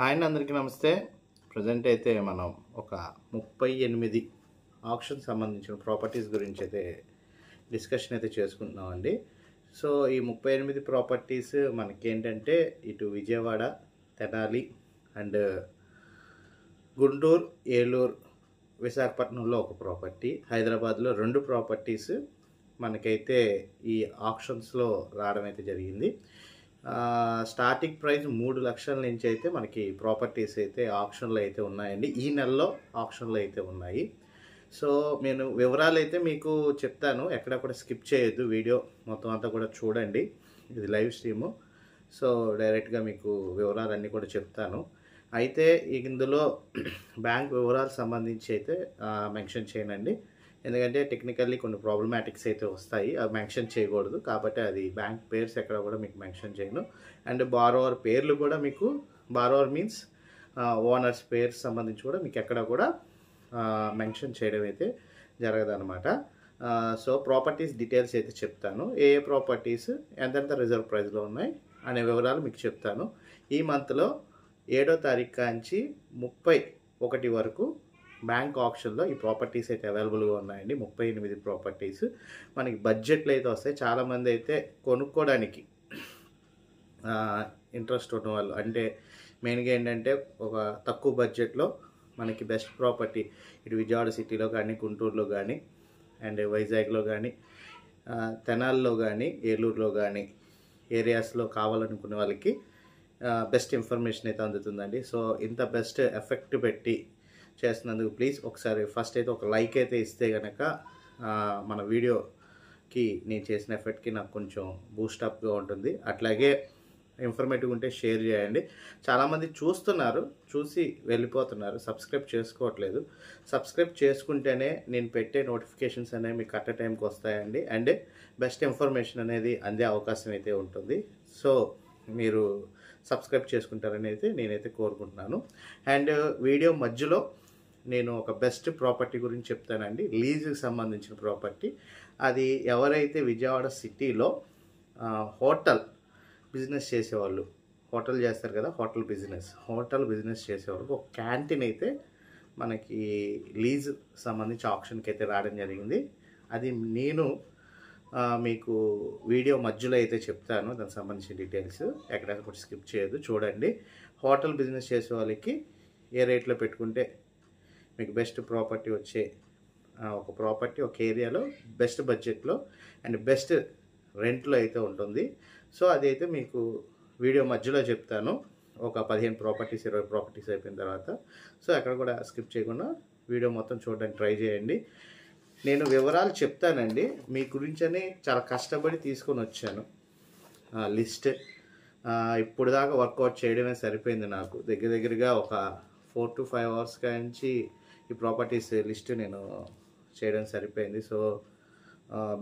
Hi అండి, అందరికీ నమస్తే. ప్రజెంట్ అయితే మనం ఒక 38 ఆప్షన్ సంబంధించిన ప్రాపర్టీస్ గురించి అయితే డిస్కషన్ అయితే చేసుకుంటున్నామండి. సో ఈ 38 ప్రాపర్టీస్ మనకేంటంటే ఇటు విజయవాడ, తెనాలి అండ్ గుంటూరు, ఏలూరు, విశాఖపట్నంలో ఒక ప్రాపర్టీ, హైదరాబాద్లో 2 ప్రాపర్టీస్ మనకైతే ఈ ఆప్షన్స్లో రావడం అయితే జరిగింది. స్టార్టింగ్ ప్రైస్ 3 లక్షల నుంచి అయితే మనకి ప్రాపర్టీస్ అయితే ఆప్షన్లో అయితే ఉన్నాయండి. ఈ నెలలో ఆప్షన్లో అయితే ఉన్నాయి. సో నేను వివరాలు అయితే మీకు చెప్తాను, ఎక్కడ కూడా స్కిప్ చేయొద్దు, వీడియో మొత్తం అంతా కూడా చూడండి. ఇది లైవ్ స్ట్రీము. సో డైరెక్ట్గా మీకు వివరాలన్నీ కూడా చెప్తాను. అయితే ఇందులో బ్యాంక్ వివరాలు సంబంధించి అయితే మెన్షన్ చేయనండి, ఎందుకంటే టెక్నికల్లీ కొన్ని ప్రాబ్లమాటిక్స్ అయితే వస్తాయి, అవి మెన్షన్ చేయకూడదు. కాబట్టి అది బ్యాంక్ పేర్స్ ఎక్కడ కూడా మీకు మెన్షన్ చేయను. అండ్ బారోవర్ పేర్లు కూడా మీకు, బారోవర్ మీన్స్ ఓనర్స్ పేర్స్ సంబంధించి కూడా మీకు ఎక్కడ కూడా మెన్షన్ చేయడం అయితే జరగదన్నమాట. సో ప్రాపర్టీస్ డీటెయిల్స్ అయితే చెప్తాను, ఏ ప్రాపర్టీస్ ఎంతెంత రిజర్వ్ ప్రైస్లో ఉన్నాయి అనే వివరాలు మీకు చెప్తాను. ఈ మంత్లో 7వ తారీఖు కాంచి 31 వరకు బ్యాంక్ ఆప్షన్లో ఈ ప్రాపర్టీస్ అయితే అవైలబుల్గా ఉన్నాయండి. 38 ప్రాపర్టీస్ మనకి బడ్జెట్లో అయితే వస్తాయి. చాలామంది అయితే కొనుక్కోవడానికి ఇంట్రెస్ట్ ఉన్న వాళ్ళు, అంటే మెయిన్గా ఏంటంటే ఒక తక్కువ బడ్జెట్లో మనకి బెస్ట్ ప్రాపర్టీ ఇటు విజయవాడ సిటీలో కానీ, గుంటూరులో కానీ, అండ్ వైజాగ్లో కానీ, తెనాల్లో కానీ, ఏలూరులో కానీ ఏరియాస్లో కావాలనుకునే వాళ్ళకి బెస్ట్ ఇన్ఫర్మేషన్ అయితే అందుతుందండి. సో ఇంత బెస్ట్ ఎఫెక్ట్ పెట్టి చేస్తున్నందుకు ప్లీజ్ ఒకసారి ఫస్ట్ అయితే ఒక లైక్ అయితే ఇస్తే కనుక మన వీడియోకి నేను చేసిన ఎఫెక్ట్కి నాకు కొంచెం బూస్టప్గా ఉంటుంది. అట్లాగే ఇన్ఫర్మేటివ్ ఉంటే షేర్ చేయండి. చాలామంది చూస్తున్నారు, చూసి వెళ్ళిపోతున్నారు, సబ్స్క్రైబ్ చేసుకోవట్లేదు. సబ్స్క్రైబ్ చేసుకుంటేనే నేను పెట్టే నోటిఫికేషన్స్ అనేవి మీకు కరెక్ట్ టైంకి వస్తాయండి, అండ్ బెస్ట్ ఇన్ఫర్మేషన్ అనేది అందే అవకాశం అయితే ఉంటుంది. సో మీరు సబ్స్క్రైబ్ చేసుకుంటారని అయితే నేనైతే కోరుకుంటున్నాను. అండ్ వీడియో మధ్యలో నేను ఒక బెస్ట్ ప్రాపర్టీ గురించి చెప్తానండి, లీజుకి సంబంధించిన ప్రాపర్టీ. అది ఎవరైతే విజయవాడ సిటీలో హోటల్ బిజినెస్ చేసేవాళ్ళు, హోటల్ చేస్తారు కదా, హోటల్ బిజినెస్ చేసేవాళ్ళకి ఒక క్యాంటీన్ అయితే మనకి లీజ్ సంబంధించి ఆప్షన్కి అయితే రావడం జరిగింది. అది నేను మీకు వీడియో మధ్యలో అయితే చెప్తాను, దానికి సంబంధించిన డీటెయిల్స్ ఎక్కడ కూడా స్కిప్ చేయొద్దు, చూడండి. హోటల్ బిజినెస్ చేసే వాళ్ళకి ఏ రేట్లో పెట్టుకుంటే మీకు బెస్ట్ ప్రాపర్టీ వచ్చే ఒక ప్రాపర్టీ ఒక ఏరియాలో బెస్ట్ బడ్జెట్లో అండ్ బెస్ట్ రెంట్లో అయితే ఉంటుంది. సో అదైతే మీకు వీడియో మధ్యలో చెప్తాను, ఒక 15 ప్రాపర్టీస్ 20 ప్రాపర్టీస్ అయిపోయిన తర్వాత. సో ఎక్కడ కూడా స్కిప్ చేయకుండా వీడియో మొత్తం చూడడానికి ట్రై చేయండి. నేను వివరాలు చెప్తానండి, మీ గురించని చాలా కష్టపడి తీసుకొని వచ్చాను లిస్ట్. ఇప్పుడు దాకా వర్కౌట్ చేయడమే సరిపోయింది నాకు, దగ్గరగా ఒక 4 to 5 అవర్స్ నుంచి ఈ ప్రాపర్టీస్ లిస్ట్ నేను చేయడం సరిపోయింది. సో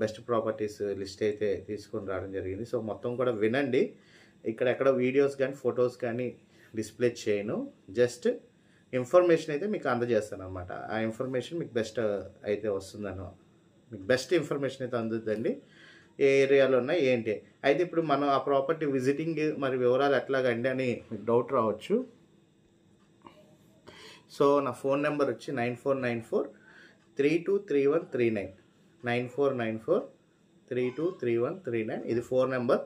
బెస్ట్ ప్రాపర్టీస్ లిస్ట్ అయితే తీసుకొని రావడం జరిగింది. సో మొత్తం కూడా వినండి, ఎక్కడ వీడియోస్ కానీ ఫొటోస్ కానీ డిస్ప్లే చేయను, జస్ట్ ఇన్ఫర్మేషన్ అయితే మీకు అందజేస్తాను అనమాట. ఆ ఇన్ఫర్మేషన్ మీకు బెస్ట్ అయితే వస్తుందన్నమాట, మీకు బెస్ట్ ఇన్ఫర్మేషన్ అయితే అందుతుందండి, ఏ ఏరియాలో ఉన్నాయి ఏంటి. అయితే ఇప్పుడు మనం ఆ ప్రాపర్టీ విజిటింగ్ మరి వివరాలు ఎట్లాగండి అని మీకు డౌట్ రావచ్చు. సో నా ఫోన్ నెంబర్ వచ్చి 9494323139, 9494323139. ఇది 4 నెంబర్.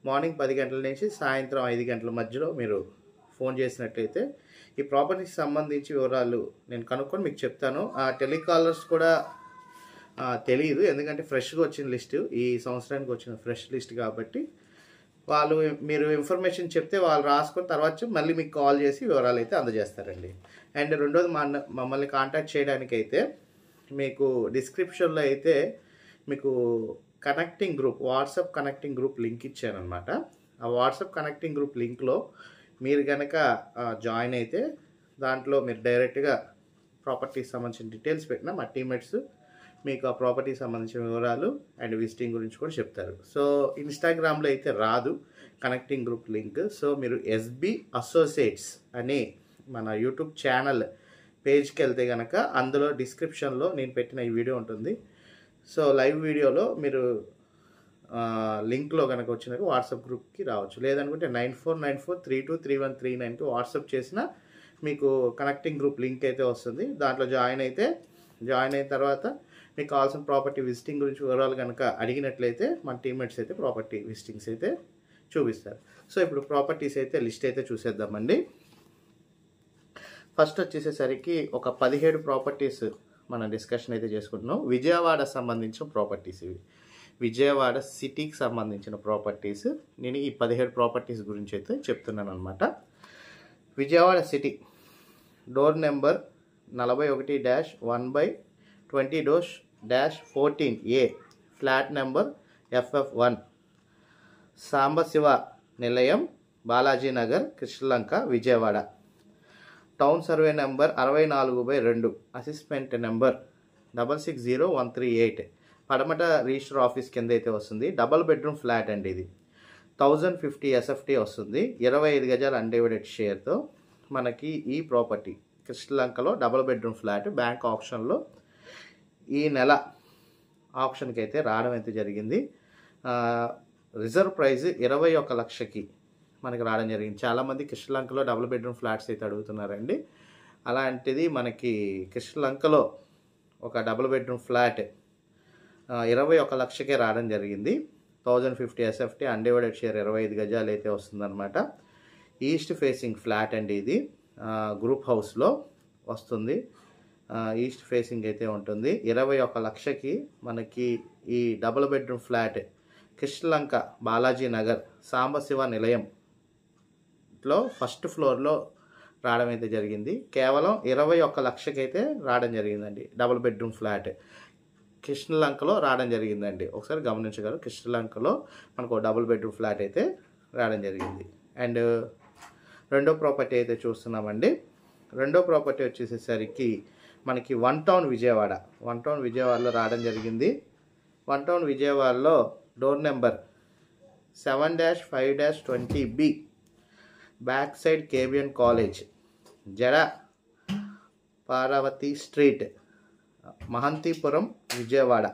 మార్నింగ్ 10 గంటల నుంచి సాయంత్రం 5 గంటల మధ్యలో మీరు ఫోన్ చేసినట్లయితే ఈ ప్రాపర్టీకి సంబంధించి వివరాలు నేను కనుక్కొని మీకు చెప్తాను. ఆ టెలికాలర్స్ కూడా తెలియదు, ఎందుకంటే ఫ్రెష్గా వచ్చిన లిస్టు, ఈ సంవత్సరానికి వచ్చిన ఫ్రెష్ లిస్ట్ కాబట్టి వాళ్ళు మీరు ఇన్ఫర్మేషన్ చెప్తే వాళ్ళు రాసుకొని తర్వాత మళ్ళీ మీకు కాల్ చేసి వివరాలు అయితే అందజేస్తారండి. అండ్ రెండోది మమ్మల్ని కాంటాక్ట్ చేయడానికి అయితే మీకు డిస్క్రిప్షన్లో అయితే మీకు connecting group, WhatsApp connecting group link ఇచ్చానమాట. ఆ వాట్సాప్ కనెక్టింగ్ గ్రూప్ లింక్లో మీరు కనుక జాయిన్ అయితే దాంట్లో మీరు డైరెక్ట్గా ప్రాపర్టీకి సంబంధించిన డీటెయిల్స్ పెట్టినా మా టీమ్మేట్స్ మీకు ఆ ప్రాపర్టీకి సంబంధించిన వివరాలు అండ్ విజిటింగ్ గురించి కూడా చెప్తారు. సో ఇన్స్టాగ్రామ్లో అయితే రాదు కనెక్టింగ్ గ్రూప్ లింక్. సో మీరు ఎస్బి అసోసియేట్స్ అని మన యూట్యూబ్ ఛానల్ పేజ్కి వెళ్తే కనుక అందులో డిస్క్రిప్షన్లో నేను పెట్టిన ఈ వీడియో ఉంటుంది. సో లైవ్ వీడియోలో మీరు లింక్లో కనుక వచ్చినాక వాట్సాప్ గ్రూప్కి రావచ్చు. లేదనుకుంటే 9494323139కి వాట్సాప్ చేసినా మీకు కనెక్టింగ్ గ్రూప్ లింక్ అయితే వస్తుంది. దాంట్లో జాయిన్ అయిన తర్వాత మీకు కావాల్సిన ప్రాపర్టీ విజిటింగ్ గురించి వివరాలు కనుక అడిగినట్లయితే మన టీమ్మేట్స్ అయితే ప్రాపర్టీ విజిటింగ్స్ అయితే చూపిస్తారు. సో ఇప్పుడు ప్రాపర్టీస్ అయితే లిస్ట్ అయితే చూసేద్దామండి. ఫస్ట్ వచ్చేసేసరికి ఒక 17 ప్రాపర్టీస్ మనం డిస్కషన్ అయితే చేసుకుంటున్నాం. విజయవాడ సంబంధించిన ప్రాపర్టీస్ ఇవి. విజయవాడ సిటీకి సంబంధించిన ప్రాపర్టీస్. నేను ఈ 17 ప్రాపర్టీస్ గురించి అయితే చెప్తున్నాను అనమాట. Vijayawada city door number 41-1/20-14A flat number FF1 Sambasiva Nilayam Balaji Nagar Krishnalanka Vijayawada. Town survey number 64/2 assessment number 660138 Padamata register office కింద అయితే వస్తుంది. డబల్ బెడ్రూమ్ ఫ్లాట్ అండి ఇది. 1050 SFT వస్తుంది. 25 గజాల అన్డివైడెడ్ షేర్తో మనకి ఈ ప్రాపర్టీ కృష్ణలంకలో డబల్ బెడ్రూమ్ ఫ్లాట్ బ్యాంక్ ఆప్షన్లో ఈ నెల ఆప్షన్కి అయితే రావడం అయితే జరిగింది. రిజర్వ్ ప్రైస్ 21 లక్షకి మనకి రావడం జరిగింది. చాలామంది కృష్ణలంకలో డబుల్ బెడ్రూమ్ ఫ్లాట్స్ అయితే అడుగుతున్నారండి. అలాంటిది మనకి కృష్ణలంకలో ఒక డబుల్ బెడ్రూమ్ ఫ్లాట్ 21 లక్షకే రావడం జరిగింది. 1050 SFT అన్డివైడెడ్ షేర్ 25 గజాలు అయితే వస్తుందన్నమాట. ఈస్ట్ ఫేసింగ్ ఫ్లాట్ అండి ఇది. గ్రూప్ హౌస్లో వస్తుంది. ఈస్ట్ ఫేసింగ్ అయితే ఉంటుంది. 21 లక్షకి మనకి ఈ double bedroom flat Krishnalanka Balaji Nagar Sambasiva నిలయంలో ఫస్ట్ ఫ్లోర్లో రావడం అయితే జరిగింది. కేవలం 21 లక్షకైతే రావడం జరిగిందండి. డబుల్ బెడ్రూమ్ ఫ్లాట్ కృష్ణలంకలో రావడం జరిగిందండి. ఒకసారి గమనించగలరు. కృష్ణలంకలో మనకు డబుల్ బెడ్రూమ్ ఫ్లాట్ అయితే రావడం జరిగింది. అండ్ రెండో ప్రాపర్టీ అయితే చూస్తున్నామండి. రెండో ప్రాపర్టీ వచ్చేసేసరికి మనకి వన్ టౌన్ విజయవాడలో రావడం జరిగింది. వన్ టౌన్ విజయవాడలో door number 7-5-20B back side KBN college జడ Parvathi street Mahantipuram Vijayawada.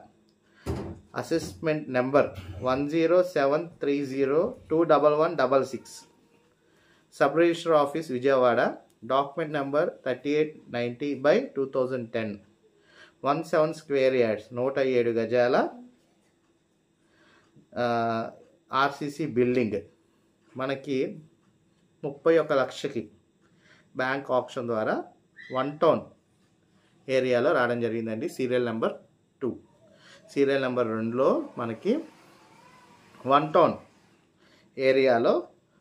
Assessment number 10730211166 sub register office Vijayawada. Document number 3890/2010 17 square yards 107 గజాల RCC బిల్డింగ్ మనకి 31 లక్షకి బ్యాంక్ ఆప్షన్ ద్వారా వన్ టౌన్ ఏరియాలో రావడం జరిగిందండి. Serial number 2. సీరియల్ నెంబర్ 2లో మనకి వన్ టౌన్ ఏరియాలో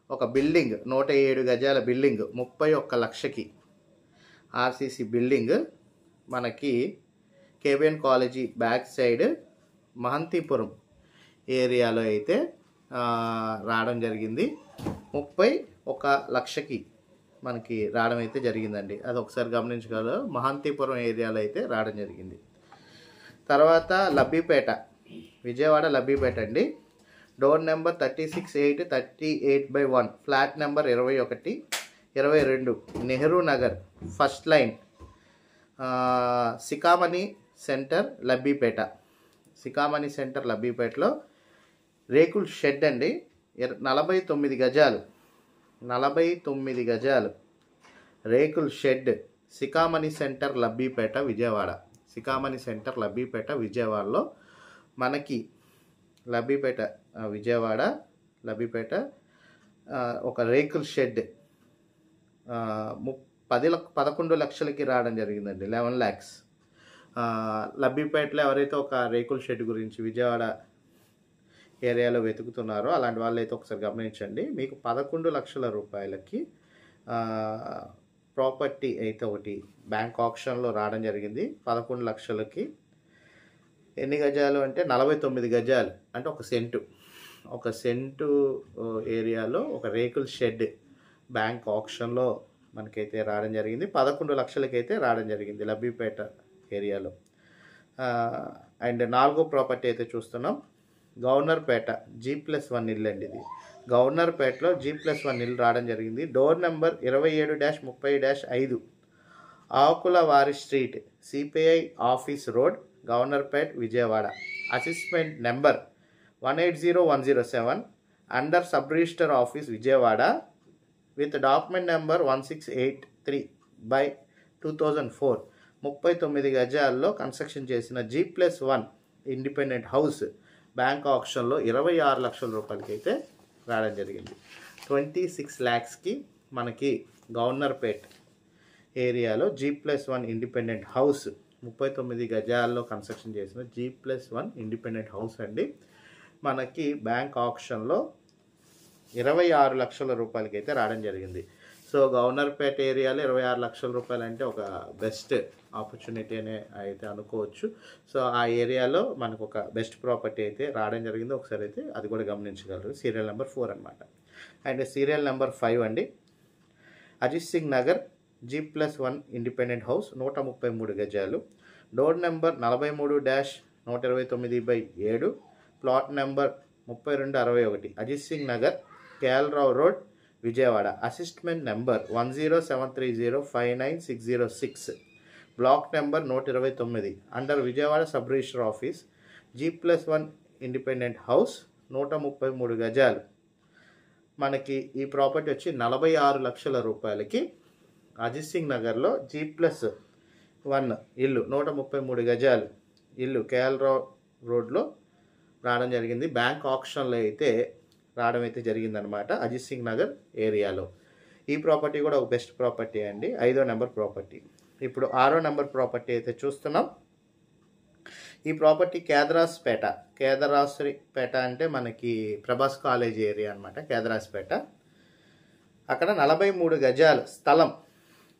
ఒక బిల్డింగ్ 107 గజాల బిల్డింగ్ 31 లక్షకి RCC బిల్డింగ్ మనకి KBN కాలేజీ బ్యాక్ సైడ్ మహంతిపురం ఏరియాలో అయితే రావడం జరిగింది. 31 లక్షకి మనకి రావడం అయితే జరిగిందండి. అది ఒకసారి గమనించగలరు. మహంతిపురం ఏరియాలో అయితే రావడం జరిగింది. తర్వాత లబ్బిపేట విజయవాడ లబ్బిపేట అండి. Door number 36-38/1 flat number 21-22 Nehru Nagar first line Sikamani centre Labbipeta. Sikamani centre లబ్బిపేటలో రేకుల్ షెడ్ అండి. 49 గజాలు రేకుల్ shed Sikamani centre Labbipeta Vijayawada. Sikamani centre Labbipeta విజయవాడలో మనకి లబ్బిపేట ఒక రేకుల్ షెడ్ 11 లక్షలకి రావడం జరిగిందండి. 11 lakhs. లబ్బిపేటలో ఎవరైతే ఒక రేకుల్ షెడ్ గురించి విజయవాడ ఏరియాలో వెతుకుతున్నారో అలాంటి వాళ్ళు అయితే ఒకసారి గమనించండి. మీకు 11 లక్షల రూపాయలకి ప్రాపర్టీ అయితే ఒకటి బ్యాంక్ ఆప్షన్లో రావడం జరిగింది. 11 లక్షలకి ఎన్ని గజాలు అంటే 49 గజాలు అంటే ఒక సెంటు ఏరియాలో ఒక రేకుల్ షెడ్ బ్యాంక్ ఆప్షన్లో మనకైతే రావడం జరిగింది. 11 లక్షలకైతే రావడం జరిగింది లబ్బిపేట ఏరియాలో. అండ్ నాలుగో ప్రాపర్టీ అయితే చూస్తున్నాం. గవర్నర్పేట G+1 ఇల్లు అండి ఇది. గవర్నర్పేటలో G+1 ఇల్లు రావడం జరిగింది. డోర్ నెంబర్ 27-30-5 ఆకులవారి street CPI office road Governorpet Vijayawada. Assessment number 180107 under sub register office Vijayawada with document number 1683 by 2004 39 గజాల్లో కన్స్ట్రక్షన్ చేసిన G+1 ఇండిపెండెంట్ హౌస్ బ్యాంక్ ఆప్షన్లో 26 లక్షల రూపాయలకి అయితే రావడం జరిగింది. 26 lakhsకి మనకి గవర్నర్పేట్ ఏరియాలో G+1 ఇండిపెండెంట్ హౌస్ 39 గజాల్లో కన్స్ట్రక్షన్ చేసిన G+1 ఇండిపెండెంట్ హౌస్ అండి. మనకి బ్యాంక్ ఆప్షన్లో 26 లక్షల రూపాయలకి అయితే రావడం జరిగింది. సో గవర్నర్పేట ఏరియాలో 26 లక్షల రూపాయలు అంటే ఒక బెస్ట్ ఆపర్చునిటీ అనే అయితే అనుకోవచ్చు. సో ఆ ఏరియాలో మనకు ఒక బెస్ట్ ప్రాపర్టీ అయితే రావడం జరిగింది. ఒకసారి అయితే అది కూడా గమనించగలరు. సీరియల్ నెంబర్ 4 అనమాట. అండ్ సీరియల్ నెంబర్ 5 అండి. Ajit Singh Nagar G+1 independent house 133 గజాలు, door number 43-129/7, plot number 3261, Ajit Singh Nagar, KL Rao road, Vijayawada. Assessment number 1073059606, block number 129, under Vijayawada sub register office. G+1 independent house 133 గజాలు. మనకి ఈ ప్రాపర్టీ వచ్చి 46 లక్షల రూపాయలకి అజిత్ సింగ్ నగర్లో G+1 ఇల్లు 133 గజాలు ఇల్లు కేఎల్ రావు రోడ్లో రావడం జరిగింది. బ్యాంక్ ఆప్షన్లో అయితే రావడం అయితే జరిగిందనమాట అజిత్ సింగ్ నగర్ ఏరియాలో. ఈ ప్రాపర్టీ కూడా ఒక బెస్ట్ ప్రాపర్టీ అండి. 5వ నెంబర్ ప్రాపర్టీ. ఇప్పుడు 6వ నెంబర్ ప్రాపర్టీ అయితే చూస్తున్నాం. ఈ ప్రాపర్టీ కేదరాస్పేట అంటే మనకి ప్రభాస్ కాలేజ్ ఏరియా అనమాట. కేదరాస్పేట అక్కడ 43 గజాల స్థలం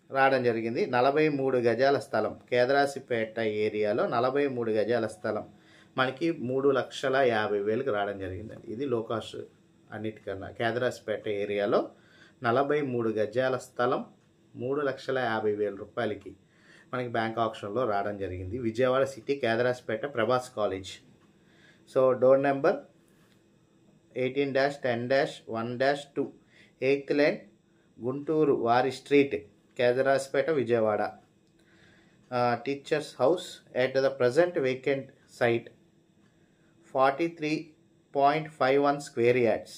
రావడం జరిగింది. 43 గజాల స్థలం కేదరాసిపేట ఏరియాలో 43 గజాల స్థలం మనకి 3,50,000కి రావడం జరిగిందండి. ఇది లో కాస్ట్ అన్నిటికన్నా. కేదరాసిపేట ఏరియాలో 43 గజాల స్థలం 3,50,000 రూపాయలకి మనకి బ్యాంక్ ఆప్షన్లో రావడం జరిగింది. Vijayawada city, Kedarasipeta, Prabhas college. So door number 18-10-1-2, 8th line, Guntur వారి street, Kedarasipeta, Vijayawada. Teachers house at the present vacant site 43.51 square yards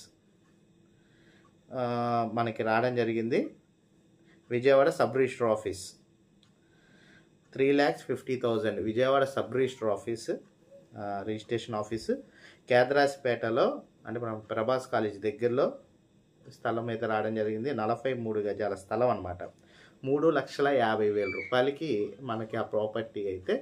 మనకి రావడం జరిగింది. Vijayawada sub register office 3,50,000 Vijayawada sub register office registration office. కేదరాసిపేటలో అంటే మనం ప్రభాస్ కాలేజ్ దగ్గరలో స్థలం అయితే రావడం జరిగింది. 43 గజాల స్థలం అనమాట. 3,50,000 రూపాయలకి మనకి ఆ ప్రాపర్టీ అయితే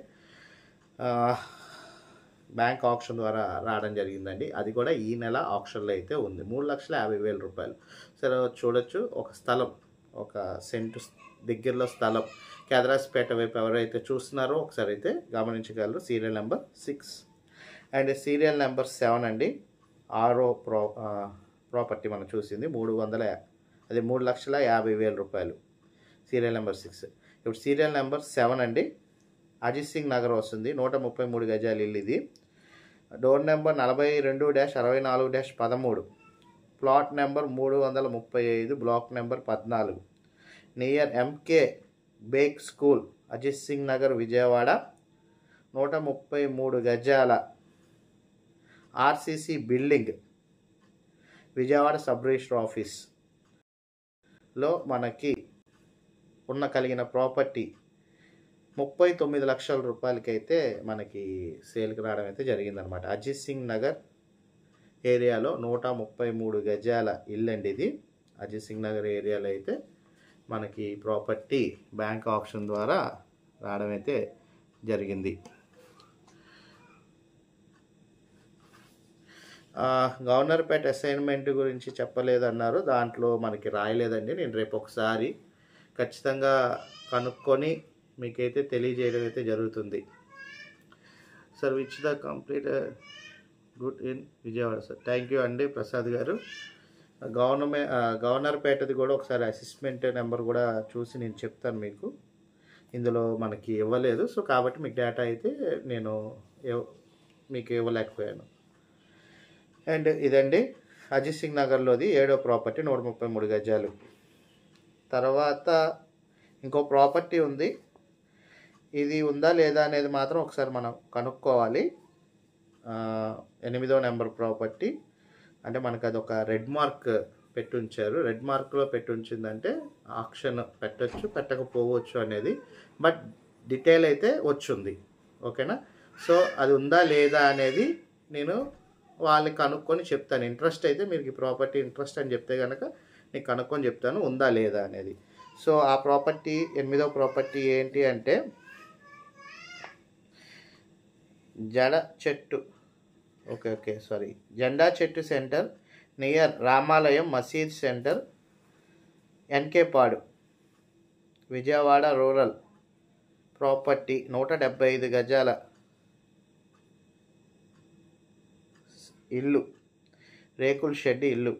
బ్యాంక్ ఆప్షన్ ద్వారా రావడం జరిగిందండి. అది కూడా ఈ నెల ఆప్షన్లో అయితే ఉంది. 3,50,000 రూపాయలు. సరే చూడొచ్చు. ఒక స్థలం, ఒక సెంటు దగ్గరలో స్థలం కేదరాసిపేట వైపు ఎవరైతే చూస్తున్నారో ఒకసారి అయితే గమనించగలరు. Serial number 6 and serial number 7 అండి. 6వ ప్రాపర్టీ మనం చూసింది 3,50,000 రూపాయలు. Serial number 6. ఇప్పుడు సీరియల్ నెంబర్ 7 అండి. అజిత్ సింగ్ నగర్ వస్తుంది. 133 గజాలు ఇల్లు ఇది. Door number 42-64-13, plot number 335, block number 14, near MK Baig school, Ajit Singh Nagar, Vijayawada. 133 గజాల RCC building, Vijayawada sub register ఆఫీస్లో మనకి కలిగిన ప్రాపర్టీ 39 లక్షల రూపాయలకి అయితే మనకి సేల్కి రావడం అయితే జరిగిందనమాట. అజిత్ సింగ్ నగర్ ఏరియాలో 133 గజాల ఇల్లు అండి ఇది. అజిత్ సింగ్ నగర్ ఏరియాలో అయితే మనకి ప్రాపర్టీ బ్యాంక్ ఆప్షన్ ద్వారా రావడం అయితే జరిగింది. గవర్నర్పేట అసైన్మెంట్ గురించి చెప్పలేదన్నారు. దాంట్లో మనకి రాయలేదండి. నేను రేపు ఒకసారి ఖచ్చితంగా కనుక్కొని మీకైతే తెలియజేయడం అయితే జరుగుతుంది. Sir which the complete good in Vijayawada. Sir thank you అండి ప్రసాద్ గారు. గవర్నర్పేటది కూడా ఒకసారి అసిస్మెంట్ నెంబర్ కూడా చూసి నేను చెప్తాను మీకు. ఇందులో మనకి ఇవ్వలేదు. సో కాబట్టి మీకు డేటా అయితే నేను మీకు ఇవ్వలేకపోయాను. అండ్ ఇదండి అజిత్ సింగ్ నగర్లోది 7వ ప్రాపర్టీ 133 గజాలు. తర్వాత ఇంకో ప్రాపర్టీ ఉంది. ఇది ఉందా లేదా అనేది మాత్రం ఒకసారి మనం కనుక్కోవాలి. 8వ నెంబర్ ప్రాపర్టీ. అంటే మనకు అది ఒక రెడ్ మార్క్ పెట్టి ఉంచారు. రెడ్ మార్క్లో పెట్టి ఉంచిందంటే ఆక్షన్ పెట్టచ్చు, పెట్టకపోవచ్చు అనేది, బట్ డీటెయిల్ అయితే వచ్చింది. ఓకేనా? సో అది ఉందా లేదా అనేది నేను వాళ్ళని కనుక్కొని చెప్తాను. ఇంట్రెస్ట్ అయితే మీరు ఈ ప్రాపర్టీ ఇంట్రెస్ట్ అని చెప్తే కనుక నేను కనుక్కొని చెప్తాను ఉందా లేదా అనేది. సో ఆ ప్రాపర్టీ 8వ ప్రాపర్టీ ఏంటి అంటే జెండా చెట్టు సెంటర్ నియర్ రామాలయం మసీద్ సెంటర్, ఎన్కే పాడు, విజయవాడ రూరల్. ప్రాపర్టీ 175 గజాల ఇల్లు, రేకుల షెడ్ ఇల్లు,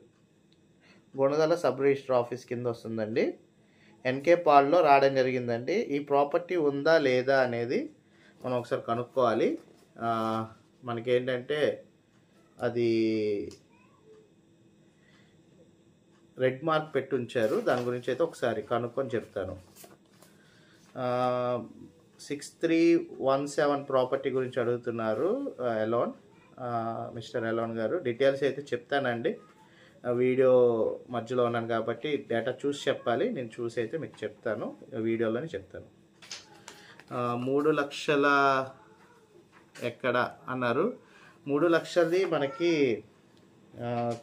గుణదల సబ్ రిజిస్టర్ ఆఫీస్ కింద వస్తుందండి. ఎన్కే పాడులో రావడం జరిగిందండి. ఈ ప్రాపర్టీ ఉందా లేదా అనేది మనం ఒకసారి కనుక్కోవాలి. మనకేంటంటే అది రెడ్ మార్క్ పెట్టి ఉంచారు. దాని గురించి అయితే ఒకసారి కనుక్కొని చెప్తాను. 6317 ప్రాపర్టీ గురించి అడుగుతున్నారు ఎలోన్, మిస్టర్ ఎలోన్ గారు. డీటెయిల్స్ అయితే చెప్తానండి. వీడియో మధ్యలో ఉన్నాను కాబట్టి డేటా చూసి చెప్పాలి. నేను చూసి అయితే మీకు చెప్తాను, వీడియోలోనే చెప్తాను. 3 లక్షల ఎక్కడ అన్నారు? 3 లక్షలది మనకి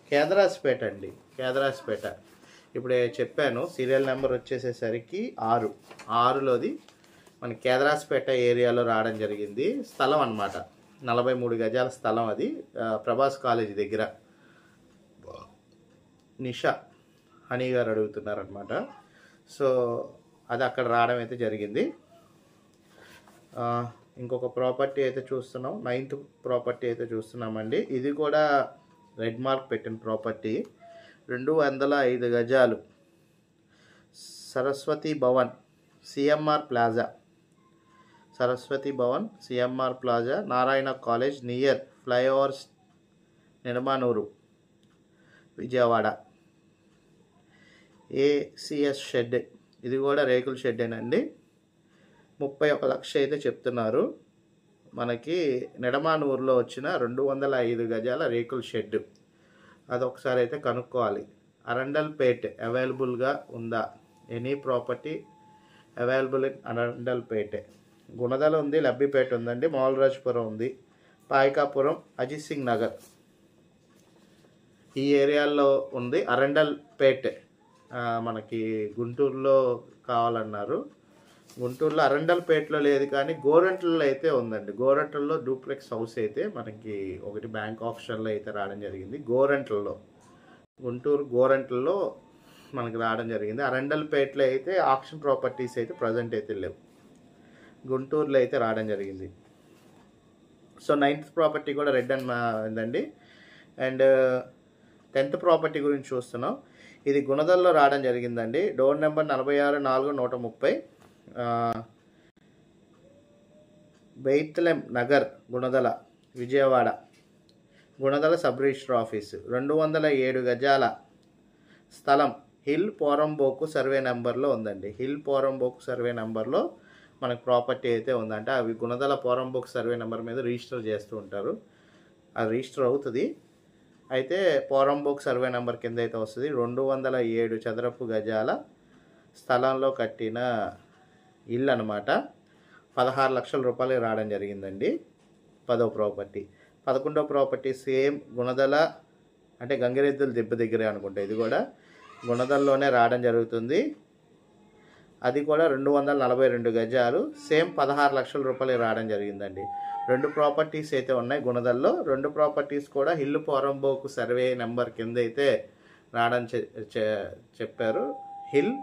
కేదరాజ్పేట అండి, కేదరాజ్పేట. ఇప్పుడే చెప్పాను. సీరియల్ నెంబర్ వచ్చేసేసరికి 6లోది మన కేదరాజ్పేట ఏరియాలో రావడం జరిగింది. స్థలం అన్నమాట, 43 గజాల స్థలం. అది ప్రభాస్ కాలేజ్ దగ్గర. నిషా హనీ గారు అడుగుతున్నారనమాట. సో అది అక్కడ రావడం అయితే జరిగింది. ఇంకొక ప్రాపర్టీ అయితే చూస్తున్నాం, 9th ప్రాపర్టీ అయితే చూస్తున్నామండి. ఇది కూడా రెడ్ మార్క్ పెట్టిన ప్రాపర్టీ, 205 గజాలు, Saraswati Bhavan CMR plaza, Saraswati Bhavan CMR plaza, Narayana college near flyovers, Nidamanuru, Vijayawada. ACS shed, ఇది కూడా రేకుల షెడ్డేనండి. 31 లక్ష అయితే చెప్తున్నారు. మనకి నిడమానూరులో వచ్చిన 205 గజాల రేకుల షెడ్. అదొకసారి అయితే కనుక్కోవాలి. అరండల్పేట్ అవైలబుల్గా ఉందా? Any property available in Arundelpet. Gunadala ఉంది, లబ్బిపేట ఉందండి, మౌలరాజపురం ఉంది, పాయకాపురం, అజిత్ సింగ్ నగర్, ఈ ఏరియాల్లో ఉంది. అరండల్పేట్ మనకి గుంటూరులో కావాలన్నారు. గుంటూరులో అరండల్పేటలో లేదు, కానీ గోరంట్లలో అయితే ఉందండి. గోరంట్లలో డూప్లెక్స్ హౌస్ అయితే మనకి ఒకటి బ్యాంక్ ఆప్షన్లో అయితే రావడం జరిగింది. గోరంట్లలో, గుంటూరు గోరంట్లలో మనకి రావడం జరిగింది. అరండల్పేటలో అయితే ఆప్షన్ ప్రాపర్టీస్ అయితే ప్రజెంట్ అయితే లేవు. గుంటూరులో అయితే రావడం జరిగింది. సో 9th ప్రాపర్టీ కూడా రెడ్ అండి. అండ్ 10th ప్రాపర్టీ గురించి చూస్తున్నాం. ఇది గుణదల్లో రావడం జరిగిందండి. Door number 46-4-130, Bethlehem Nagar, Gunadala, Vijayawada. Gunadala sub register office. 207 గజాల స్థలం, హిల్ పోరంబోకు సర్వే నెంబర్లో ఉందండి. హిల్ పోరంబోకు సర్వే నెంబర్లో మనకు ప్రాపర్టీ అయితే ఉందంటే అవి గుణదల పోరంబోకు సర్వే నెంబర్ మీద రిజిస్టర్ చేస్తూ ఉంటారు. అది రిజిస్టర్ అవుతుంది. అయితే పోరంబోకు సర్వే నెంబర్ కింద అయితే వస్తుంది. 207 చదరపు గజాల స్థలంలో కట్టిన ఇల్లు అనమాట. 16 లక్షల రూపాయలు రావడం జరిగిందండి. 10వ ప్రాపర్టీ. 11వ ప్రాపర్టీ సేమ్ గుణదల, అంటే గంగిరెద్దుల దెబ్బ దగ్గరే అనుకుంటా. ఇది కూడా గుణదల్లోనే రావడం జరుగుతుంది. అది కూడా 242 గజాలు, సేమ్ 16 లక్షల రూపాయలు రావడం జరిగిందండి. 2 ప్రాపర్టీస్ అయితే ఉన్నాయి గుణదల్లో. 2 ప్రాపర్టీస్ కూడా హిల్ పోరంబోకు సర్వే నెంబర్ కింద అయితే రావడం చెప్పారు. హిల్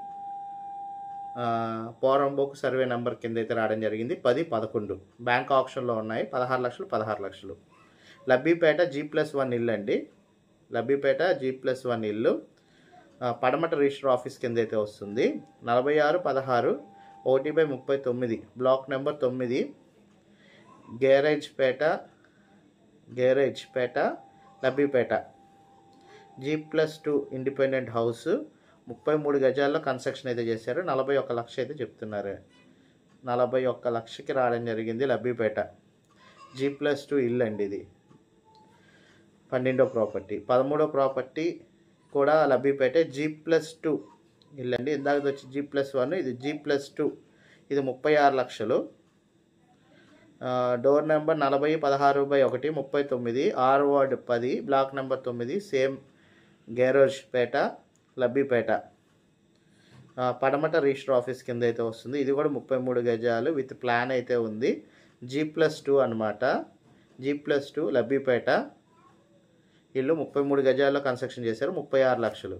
పోరంబోకు సర్వే నెంబర్ కింద అయితే రావడం జరిగింది. 10-11 బ్యాంక్ ఆప్షన్లో ఉన్నాయి. 16 లక్షలు. లబ్బిపేట G+1 ఇల్లు అండి. లబ్బిపేట G+1 ఇల్లు పడమట రిజిస్టర్ ఆఫీస్ కింద అయితే వస్తుంది. 46-16 1/39 block number 9, Gerejpeta Labbipeta. G+2 independent house, 33 గజాల్లో కన్స్ట్రక్షన్ అయితే చేశారు. 41 లక్ష అయితే చెప్తున్నారు. 41 లక్షకి రావడం జరిగింది లబ్బిపేట. G+2 ఇల్లు అండి ఇది. 12వ ప్రాపర్టీ. 13వ ప్రాపర్టీ కూడా లబ్బిపేట G+2 ఇల్లు అండి. ఇందాకది వచ్చి G+1, ఇది G+2. ఇది 36 లక్షలు. Door number 40/16/1 39, 6 ward 10, block number 9, same Gerojpeta, Labbipeta. Padamata register office కింద అయితే వస్తుంది. ఇది కూడా 33 గజాలు విత్ ప్లాన్ అయితే ఉంది. G+2 అనమాట. G+2 లబ్బిపేట. ఇల్లు 33 గజాల్లో కన్స్ట్రక్షన్ చేశారు. 36 లక్షలు.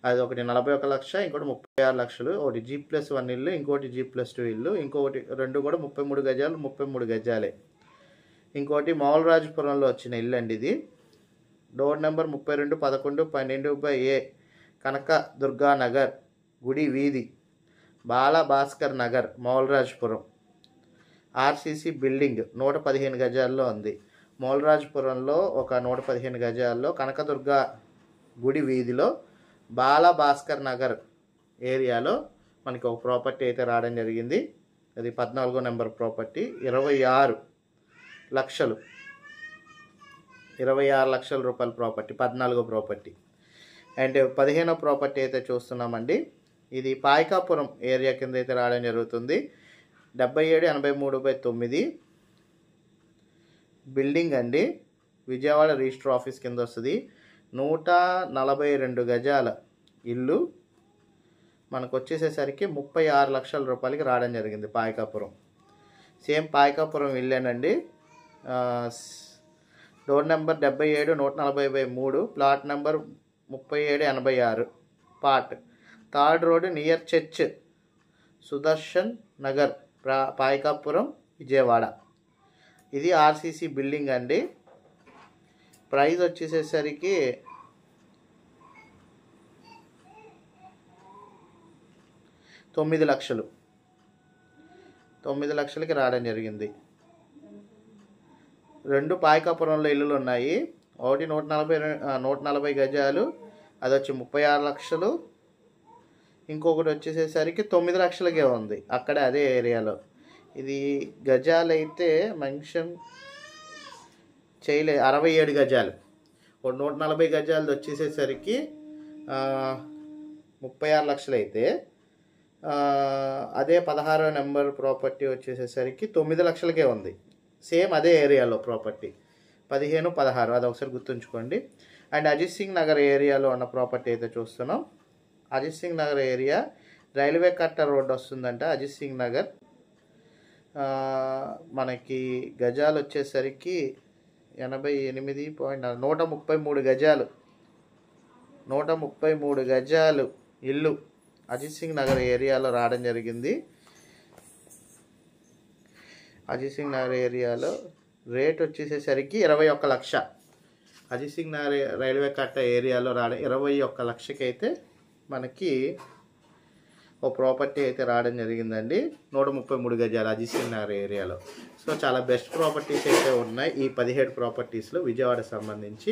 అది ఒకటి 41 లక్ష, ఇంకోటి 36 లక్షలు. ఒకటి G+1 ఇల్లు, ఇంకోటి G+2 ఇల్లు, ఇంకొకటి రెండు కూడా 33 గజాలు, 33 గజాలే. ఇంకోటి మౌలరాజపురంలో వచ్చిన ఇల్లు అండి ఇది. Door number 32, 11, 12/A, Kanaka Durga Nagar, గుడి వీధి, బాలా భాస్కర్ నగర్, మౌలరాజపురం. ఆర్సీసీ బిల్డింగ్ 115 గజాల్లో ఉంది. మౌలరాజపురంలో ఒక 115 గజాల్లో కనకదుర్గ గుడి వీధిలో బాలా భాస్కర్ నగర్ ఏరియాలో మనకి ఒక ప్రాపర్టీ అయితే రావడం జరిగింది. అది 14వ నెంబర్ ప్రాపర్టీ. 26 లక్షలు, 26 లక్షల రూపాయల ప్రాపర్టీ, 14వ ప్రాపర్టీ. అండ్ 15వ ప్రాపర్టీ అయితే చూస్తున్నామండి. ఇది పాయకాపురం ఏరియా కింద అయితే రావడం జరుగుతుంది. 7783/9 బిల్డింగ్ అండి. విజయవాడ రిజిస్టర్ ఆఫీస్ కింద వస్తుంది. 142 గజాల ఇల్లు మనకు వచ్చేసేసరికి 36 లక్షల రూపాయలకి రావడం జరిగింది. పాయకాపురం సేమ్ పాయకాపురం ఇల్లేనండి. Door number 77, 140/3, plot number 3786, part 3rd road near church, Sudarshan Nagar, Payakapuram, Vijayawada. ఇది ఆర్సీసీ బిల్డింగ్ అండి. ప్రైస్ వచ్చేసేసరికి 9 లక్షలు, 9 లక్షలకి రావడం జరిగింది. 2 పాయకాపురంలో ఇల్లులు ఉన్నాయి. ఒకటి 140 గజాలు, అది వచ్చి 36 లక్షలు. ఇంకొకటి వచ్చేసేసరికి 9 లక్షలకే ఉంది అక్కడే అదే ఏరియాలో. ఇది గజాలు అయితే మెన్షన్ చేయలేదు. 67 గజాలు. ఒక 140 గజాలది వచ్చేసేసరికి 36 లక్షలు అయితే, అదే 16వ నెంబర్ ప్రాపర్టీ వచ్చేసేసరికి 9 లక్షలకే ఉంది. సేమ్ అదే ఏరియాలో ప్రాపర్టీ 15, 16, అది ఒకసారి గుర్తుంచుకోండి. అండ్ అజిత్ సింగ్ నగర్ ఏరియాలో ఉన్న ప్రాపర్టీ అయితే చూస్తున్నాం. అజిత్ సింగ్ నగర్ ఏరియా రైల్వే కట్టర్ రోడ్ వస్తుందంట. అజిత్ సింగ్ నగర్ మనకి గజాలు వచ్చేసరికి 133 గజాలు, 133 గజాలు ఇల్లు అజిత్ సింగ్ నగర్ ఏరియాలో రావడం జరిగింది. అజిత్ సింగ్ నగర్ ఏరియాలో రేట్ వచ్చేసేసరికి 21 లక్ష. అజిత్ సింగ్ నగర్ రైల్వే కట్ట ఏరియాలో 21 లక్షకి అయితే మనకి ఓ ప్రాపర్టీ అయితే రావడం జరిగిందండి. 133 గజాలు అజిత్ సింగ్ నగర్ ఏరియాలో. సో చాలా బెస్ట్ ప్రాపర్టీస్ అయితే ఉన్నాయి ఈ 17 ప్రాపర్టీస్లో విజయవాడకు సంబంధించి.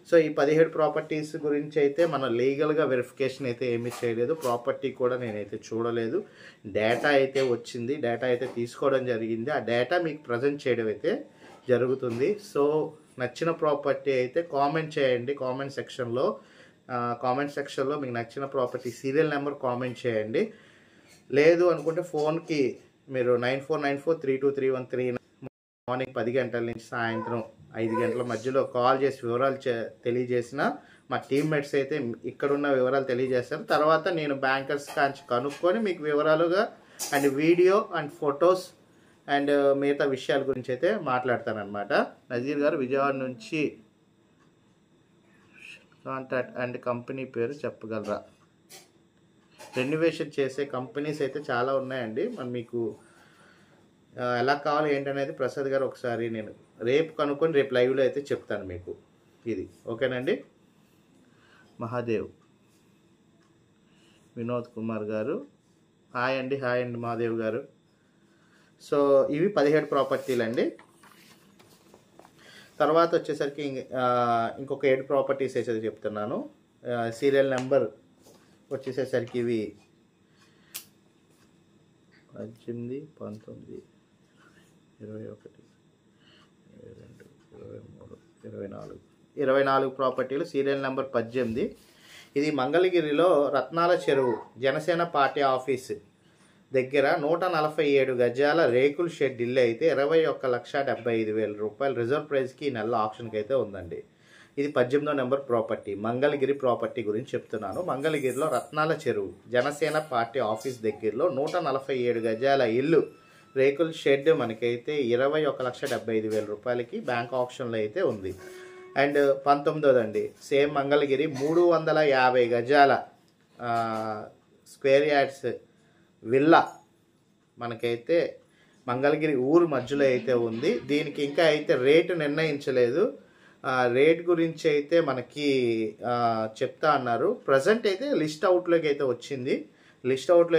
సో ఈ 17 ప్రాపర్టీస్ గురించి అయితే మనం లీగల్గా వెరిఫికేషన్ అయితే ఏమీ చేయలేదు. ప్రాపర్టీ కూడా నేనైతే చూడలేదు. డేటా అయితే వచ్చింది, డేటా అయితే తీసుకోవడం జరిగింది. ఆ డేటా మీకు ప్రజెంట్ చేయడం అయితే జరుగుతుంది. సో నచ్చిన ప్రాపర్టీ అయితే కామెంట్ చేయండి కామెంట్ సెక్షన్లో. మీకు నచ్చిన ప్రాపర్టీ సీరియల్ నెంబర్ కామెంట్ చేయండి. లేదు అనుకుంటే ఫోన్కి మీరు 9494323139 మార్నింగ్ 10 గంటల నుంచి సాయంత్రం 5 గంటల మధ్యలో కాల్ చేసి వివరాలు తెలియజేసిన మా టీమ్మేట్స్ అయితే ఇక్కడున్న వివరాలు తెలియజేస్తారు. తర్వాత నేను బ్యాంకర్స్ కాంచి కనుక్కొని మీకు వివరాలుగా and video and photos and మిగతా విషయాల గురించి అయితే మాట్లాడతానన్నమాట. నజీర్ గారు విజయవాడ నుంచి కాంటాక్ట్ అండ్ కంపెనీ పేరు చెప్పగలరా? రెన్యువేషన్ చేసే కంపెనీస్ అయితే చాలా ఉన్నాయండి. మీకు ఎలా కావాలి ఏంటనేది ప్రసాద్ గారు ఒకసారి నేను రేపు కనుక్కొని రేపు లైవ్లో అయితే చెప్తాను మీకు. ఇది ఓకేనండి. మహాదేవ్ వినోద్ కుమార్ గారు హాయ్ అండి మహాదేవ్ గారు. సో ఇవి 17 ప్రాపర్టీలు అండి. తర్వాత వచ్చేసరికి ఇంకొక 7 ప్రాపర్టీస్ అయితే చెప్తున్నాను. సీరియల్ నెంబర్ వచ్చేసేసరికి ఇవి 18, 19, 21, 22, 23, 24, 24 ప్రాపర్టీలు, సీరియల్ నెంబర్ 18. ఇది మంగళగిరిలో రత్నాల చెరువు జనసేన పార్టీ ఆఫీస్ దగ్గర 147 గజాల రేకుల షెడ్ ఇల్లు అయితే 21,75,000 రూపాయలు రిజర్వ్ ప్రైస్కి ఈ నెల ఆప్షన్కి అయితే ఉందండి. ఇది 18వ నెంబర్ ప్రాపర్టీ. మంగళగిరి ప్రాపర్టీ గురించి చెప్తున్నాను. మంగళగిరిలో రత్నాల చెరువు జనసేన పార్టీ ఆఫీస్ దగ్గరలో 147 గజాల ఇల్లు రేకుల షెడ్ మనకైతే 21,75,000 రూపాయలకి బ్యాంక్ ఆప్షన్లో అయితే ఉంది. అండ్ 19దండి సేమ్ మంగళగిరి 350 గజాల స్క్వేర్ యార్డ్స్ విల్లా మనకైతే మంగళగిరి ఊరు మధ్యలో అయితే ఉంది. దీనికి ఇంకా అయితే రేటు నిర్ణయించలేదు. రేట్ గురించి అయితే మనకి చెప్తా అన్నారు. ప్రజెంట్ అయితే లిస్ట్ అవుట్లోకి అయితే వచ్చింది. లిస్ట్ అవుట్లో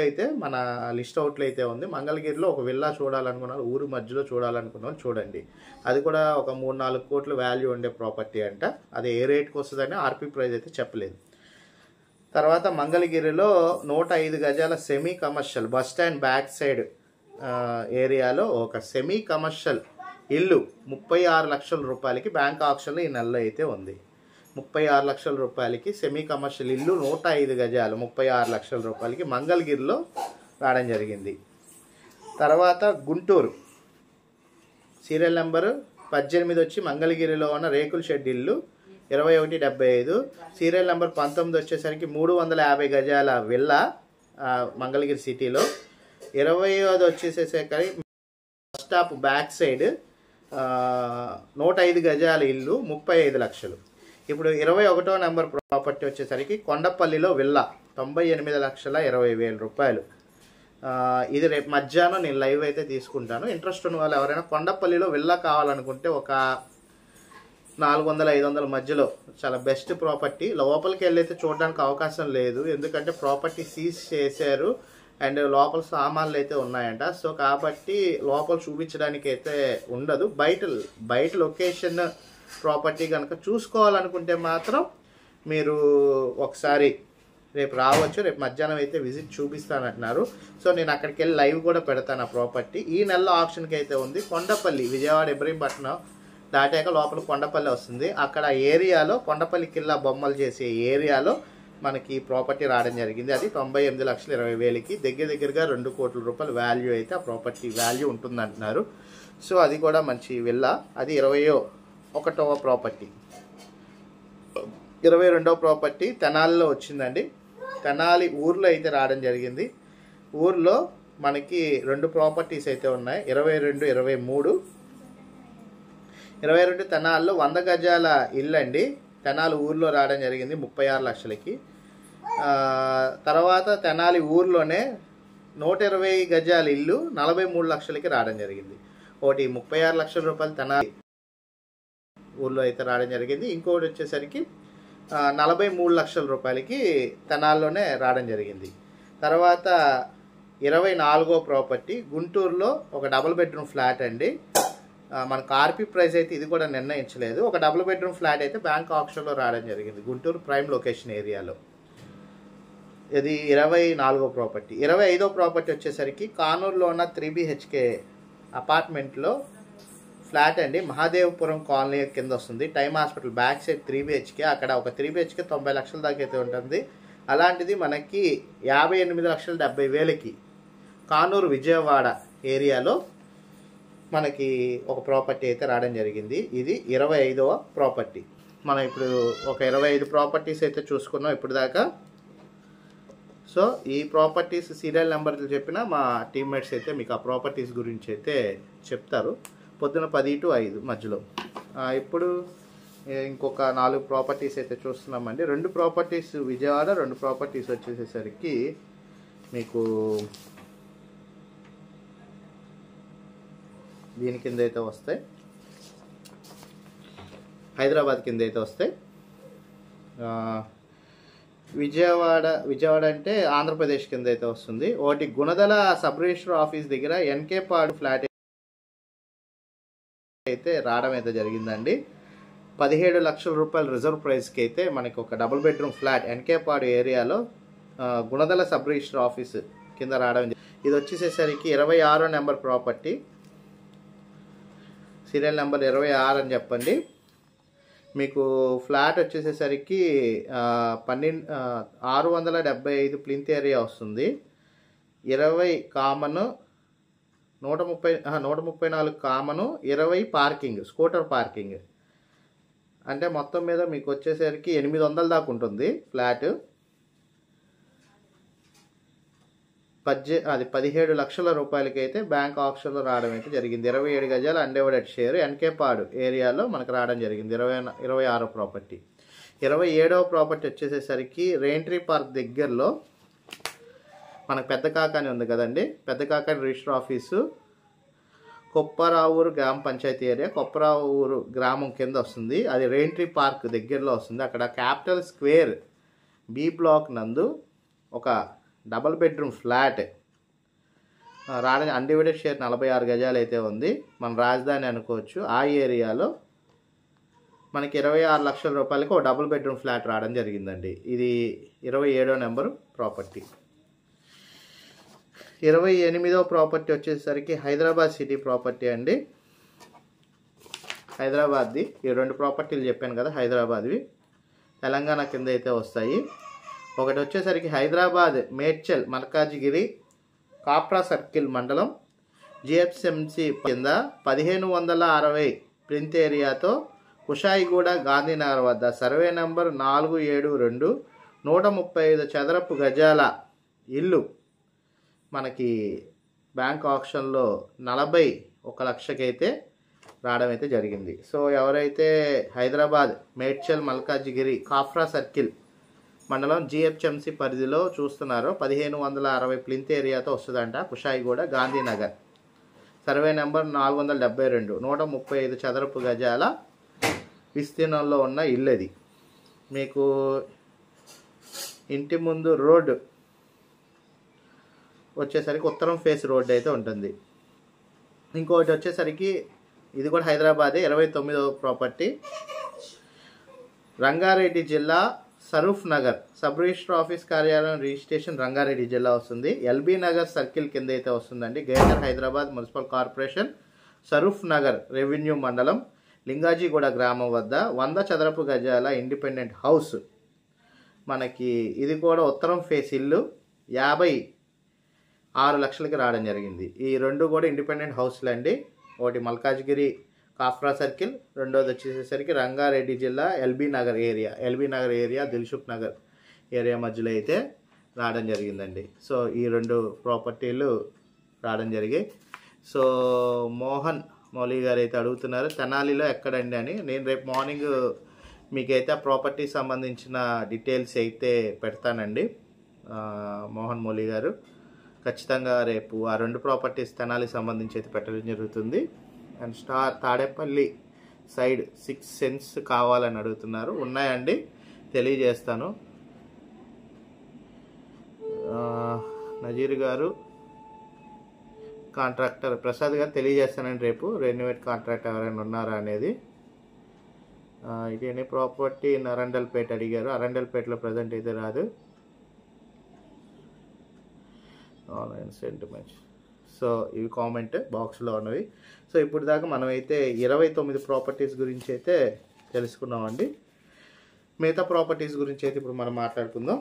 అయితే ఉంది. మంగళగిరిలో ఒక విల్లా చూడాలనుకున్నారు, ఊరు మధ్యలో చూడాలనుకున్నారు, చూడండి. అది కూడా ఒక 3-4 కోట్ల వాల్యూ ఉండే ప్రాపర్టీ అంట. అది ఏ రేట్కి వస్తుందని ఆర్పీ ప్రైస్ అయితే చెప్పలేదు. తర్వాత మంగళగిరిలో 105 గజాల semi commercial bus stand back side ఏరియాలో ఒక సెమీ కమర్షియల్ ఇల్లు 36 లక్షల రూపాయలకి బ్యాంక్ ఆప్షన్లో ఈ నెలలో అయితే ఉంది. 36 లక్షల రూపాయలకి సెమీ కమర్షియల్ ఇల్లు 105 గజాలు 36 లక్షల రూపాయలకి మంగళగిరిలో రావడం జరిగింది. తర్వాత గుంటూరు సీరియల్ నెంబరు 18 వచ్చి మంగళగిరిలో ఉన్న రేకుల షెడ్ ఇల్లు 2175. సీరియల్ నెంబర్ 19 వచ్చేసరికి 350 గజాల విల్లా మంగళగిరి సిటీలో. 25 వచ్చేసేసరికి బస్ స్టాప్ బ్యాక్ సైడ్ 105 గజాల ఇల్లు 35 లక్షలు. ఇప్పుడు 21వ నెంబర్ ప్రాపర్టీ వచ్చేసరికి కొండపల్లిలో విల్లా 98,20,000 రూపాయలు. ఇది రేపు మధ్యాహ్నం నేను లైవ్ అయితే తీసుకుంటాను. ఇంట్రెస్ట్ ఉన్న వాళ్ళు ఎవరైనా కొండపల్లిలో విల్లా కావాలనుకుంటే ఒక 400-500 మధ్యలో చాలా బెస్ట్ ప్రాపర్టీ. లోపలికి వెళ్ళైతే చూడడానికి అవకాశం లేదు, ఎందుకంటే ప్రాపర్టీ సీజ్ చేశారు అండ్ లోపల సామాన్లు అయితే ఉన్నాయంట. సో కాబట్టి లోపల చూపించడానికి అయితే ఉండదు. బయట లొకేషన్ ప్రాపర్టీ కనుక చూసుకోవాలనుకుంటే మాత్రం మీరు ఒకసారి రేపు రావచ్చు. రేపు మధ్యాహ్నం అయితే విజిట్ చూపిస్తానంటున్నారు. సో నేను అక్కడికి వెళ్ళి లైవ్ కూడా పెడతాను. ఆ ప్రాపర్టీ ఈ నెలలో ఆప్షన్కి అయితే ఉంది. కొండపల్లి విజయవాడ ఇబ్రహీంపట్నం దాటాక లోపల కొండపల్లి వస్తుంది. అక్కడ ఏరియాలో కొండపల్లి కిల్లా బొమ్మలు చేసే ఏరియాలో మనకి ప్రాపర్టీ రావడం జరిగింది. అది 98,20,000కి దగ్గరగా 2 కోట్ల రూపాయల వాల్యూ అయితే ఆ ప్రాపర్టీ వాల్యూ ఉంటుందంటున్నారు. సో అది కూడా మంచి విల్లా. అది 21వ ప్రాపర్టీ. 22వ ప్రాపర్టీ తెనాలిలో వచ్చిందండి. తెనాలి ఊర్లో అయితే రావడం జరిగింది. ఊర్లో మనకి 2 ప్రాపర్టీస్ అయితే ఉన్నాయి. 22, 23. 22 తెనాల్లో 100 గజాల ఇల్లు అండి. తెనాలి ఊర్లో రావడం జరిగింది 36 లక్షలకి. తర్వాత తెనాలి ఊర్లోనే 120 గజాల ఇల్లు 43 లక్షలకి రావడం జరిగింది. ఒకటి 36 లక్షల రూపాయలు తెనాలి ఊర్లో అయితే రావడం జరిగింది. ఇంకోటి వచ్చేసరికి 43 లక్షల రూపాయలకి తెనాల్లోనే రావడం జరిగింది. తర్వాత 24వ ప్రాపర్టీ గుంటూరులో ఒక డబుల్ బెడ్రూమ్ ఫ్లాట్ అండి. మనకు ఆర్పీ ప్రైస్ అయితే ఇది కూడా నిర్ణయించలేదు. ఒక డబుల్ బెడ్రూమ్ ఫ్లాట్ అయితే బ్యాంక్ ఆప్షన్లో రావడం జరిగింది గుంటూరు ప్రైమ్ లొకేషన్ ఏరియాలో. ఇది 24వ ప్రాపర్టీ. 25వ ప్రాపర్టీ వచ్చేసరికి కానూరులో ఉన్న 3 BHK అపార్ట్మెంట్లో ఫ్లాట్ అండి. మహాదేవపురం కాలనీ కింద వస్తుంది. Time hospital back side 3 BHK. అక్కడ ఒక 3 BHK 90 లక్షల దాకా అయితే ఉంటుంది. అలాంటిది మనకి 58,70,000కి కానూరు విజయవాడ ఏరియాలో మనకి ఒక ప్రాపర్టీ అయితే రావడం జరిగింది. ఇది 25వ ప్రాపర్టీ. మనం ఇప్పుడు ఒక 25 ప్రాపర్టీస్ అయితే చూసుకున్నాం ఇప్పుడు దాకా. సో ఈ ప్రాపర్టీస్ సీరియల్ నెంబర్లు చెప్పిన మా టీమ్మేట్స్ అయితే మీకు ఆ ప్రాపర్టీస్ గురించి అయితే చెప్తారు పొద్దున 10 to 5 మధ్యలో. ఇప్పుడు ఇంకొక 4 ప్రాపర్టీస్ అయితే చూస్తున్నామండి. 2 ప్రాపర్టీస్ విజయవాడ, 2 ప్రాపర్టీస్ వచ్చేసేసరికి మీకు దీని కింద అయితే వస్తాయి, హైదరాబాద్ కింద అయితే వస్తాయి. విజయవాడ అంటే ఆంధ్రప్రదేశ్ కింద అయితే వస్తుంది. ఒకటి గుణదల సబ్ రిజిస్టర్ ఆఫీస్ దగ్గర ఎన్కే పాడు ఫ్లాట్ అయితే రావడం అయితే జరిగిందండి. 17 లక్షల రూపాయల రిజర్వ్ ప్రైస్కి అయితే మనకి ఒక డబుల్ బెడ్రూమ్ ఫ్లాట్ ఎన్కే పాడు ఏరియాలో గుణదల సబ్ రిజిస్టర్ ఆఫీస్ కింద రావడం. ఇది వచ్చేసేసరికి 26వ నెంబర్ ప్రాపర్టీ. సీరియల్ నెంబర్ 26 అని చెప్పండి. మీకు ఫ్లాట్ వచ్చేసేసరికి 675 ప్లింత్ ఏరియా వస్తుంది. 20 common, 134 common, 20 parking, scooter parking. అంటే మొత్తం మీద మీకు వచ్చేసరికి 800 దాకా ఉంటుంది ఫ్లాట్. అది 17 లక్షల రూపాయలకి అయితే బ్యాంక్ ఆప్షన్లో రావడం అయితే జరిగింది. 27 గజాల అన్డివైడెడ్ షేర్ ఎన్కేపాడు ఏరియాలో మనకు రావడం జరిగింది. 26వ ప్రాపర్టీ. 27వ ప్రాపర్టీ వచ్చేసేసరికి రెయింట్రీ పార్క్ దగ్గరలో మనకు పెద్ద కాకాని ఉంది కదండి, పెద్ద కాకాని రిజిస్టర్ ఆఫీసు కొప్పరావూరు గ్రామ పంచాయతీ ఏరియా, కొప్పరావూరు గ్రామం కింద వస్తుంది. అది రెయింట్రీ పార్క్ దగ్గరలో వస్తుంది. అక్కడ క్యాపిటల్ స్క్వేర్ బి బ్లాక్ నందు ఒక డబల్ బెడ్రూమ్ ఫ్లాట్ రావడం, అన్డివైడెడ్ షేర్ 46 గజాలు అయితే ఉంది. మన రాజధాని అనుకోవచ్చు. ఆ ఏరియాలో మనకి 26 లక్షల రూపాయలకి ఒక డబుల్ బెడ్రూమ్ ఫ్లాట్ రావడం జరిగిందండి. ఇది 27వ నెంబరు ప్రాపర్టీ. 28వ ప్రాపర్టీ వచ్చేసరికి హైదరాబాద్ సిటీ ప్రాపర్టీ అండి. హైదరాబాద్ది ఈ 2 ప్రాపర్టీలు చెప్పాను కదా, హైదరాబాద్వి తెలంగాణ కింద అయితే వస్తాయి. ఒకటి వచ్చేసరికి హైదరాబాద్ మేడ్చల్ మల్కాజిగిరి కాప్రా సర్కిల్ మండలం జిహెచ్ఎంసి కింద 1560 ప్లింత్ ఏరియాతో కుషాయిగూడ గాంధీనగర్ వద్ద సర్వే నెంబర్ 472 135 చదరపు గజాల ఇల్లు మనకి బ్యాంక్ ఆప్షన్లో 41 లక్షకైతే రావడం అయితే జరిగింది. సో ఎవరైతే హైదరాబాద్ మేడ్చల్ మల్కాజిగిరి కాఫ్రా సర్కిల్ మండలం జిహెచ్ఎంసి పరిధిలో చూస్తున్నారో 1560 ప్లింత్ ఏరియాతో వస్తుందంట. కుషాయిగూడ గాంధీనగర్ సర్వే నెంబర్ 472 135 చదరపు గజాల విస్తీర్ణంలో ఉన్న ఇల్లు. అది మీకు ఇంటి ముందు రోడ్డు వచ్చేసరికి ఉత్తరం ఫేస్ రోడ్డు అయితే ఉంటుంది. ఇంకోటి వచ్చేసరికి ఇది కూడా హైదరాబాదే, 29వ ప్రాపర్టీ రంగారెడ్డి జిల్లా Saroor Nagar sub register office కార్యాలయం రిజిస్ట్రేషన్ రంగారెడ్డి జిల్లా వస్తుంది. ఎల్బీ నగర్ సర్కిల్ కింద అయితే వస్తుందండి. Greater Hyderabad municipal corporation Saroor Nagar revenue మండలం లింగాజీగూడ గ్రామం వద్ద 100 చదరపు గజాల ఇండిపెండెంట్ హౌస్ మనకి ఇది కూడా ఉత్తరం ఫేస్ ఇల్లు 56 లక్షలకి రావడం జరిగింది. ఈ 2 కూడా ఇండిపెండెంట్ హౌస్లు అండి. ఒకటి మల్కాజ్గిరి కాఫ్రా సర్కిల్, రెండోది వచ్చేసరికి రంగారెడ్డి జిల్లా LB Nagar area Dilsukh Nagar area మధ్యలో అయితే రావడం జరిగిందండి. సో ఈ 2 ప్రాపర్టీలు రావడం జరిగాయి. సో మోహన్ మౌలి గారు అయితే అడుగుతున్నారు తెనాలిలో ఎక్కడండి అని. నేను రేపు మార్నింగ్ మీకైతే ఆ ప్రాపర్టీ సంబంధించిన డీటెయిల్స్ అయితే పెడతానండి. మోహన్ మౌలి గారు ఖచ్చితంగా రేపు ఆ 2 ప్రాపర్టీస్ తెనాలికి సంబంధించి అయితే పెట్టడం జరుగుతుంది. అండ్ తాడేపల్లి సైడ్ 6 సెంట్స్ కావాలని అడుగుతున్నారు. ఉన్నాయండి, తెలియజేస్తాను. నజీర్ గారు కాంట్రాక్టర్ ప్రసాద్ గారు తెలియజేస్తానండి రేపు రెన్యువేట్ కాంట్రాక్ట్ ఎవరైనా ఉన్నారా అనేది. ఇది ఎనీ ప్రాపర్టీ అరండల్పేట అడిగారు. అరండల్పేటలో ప్రజెంట్ అయితే రాదు. Online sentiments. సో ఇవి కామెంట్ బాక్స్లో ఉన్నవి. సో ఇప్పుడు దాకా మనమైతే 29 ప్రాపర్టీస్ గురించి అయితే తెలుసుకున్నామండి. మిగతా ప్రాపర్టీస్ గురించి అయితే ఇప్పుడు మనం మాట్లాడుకుందాం.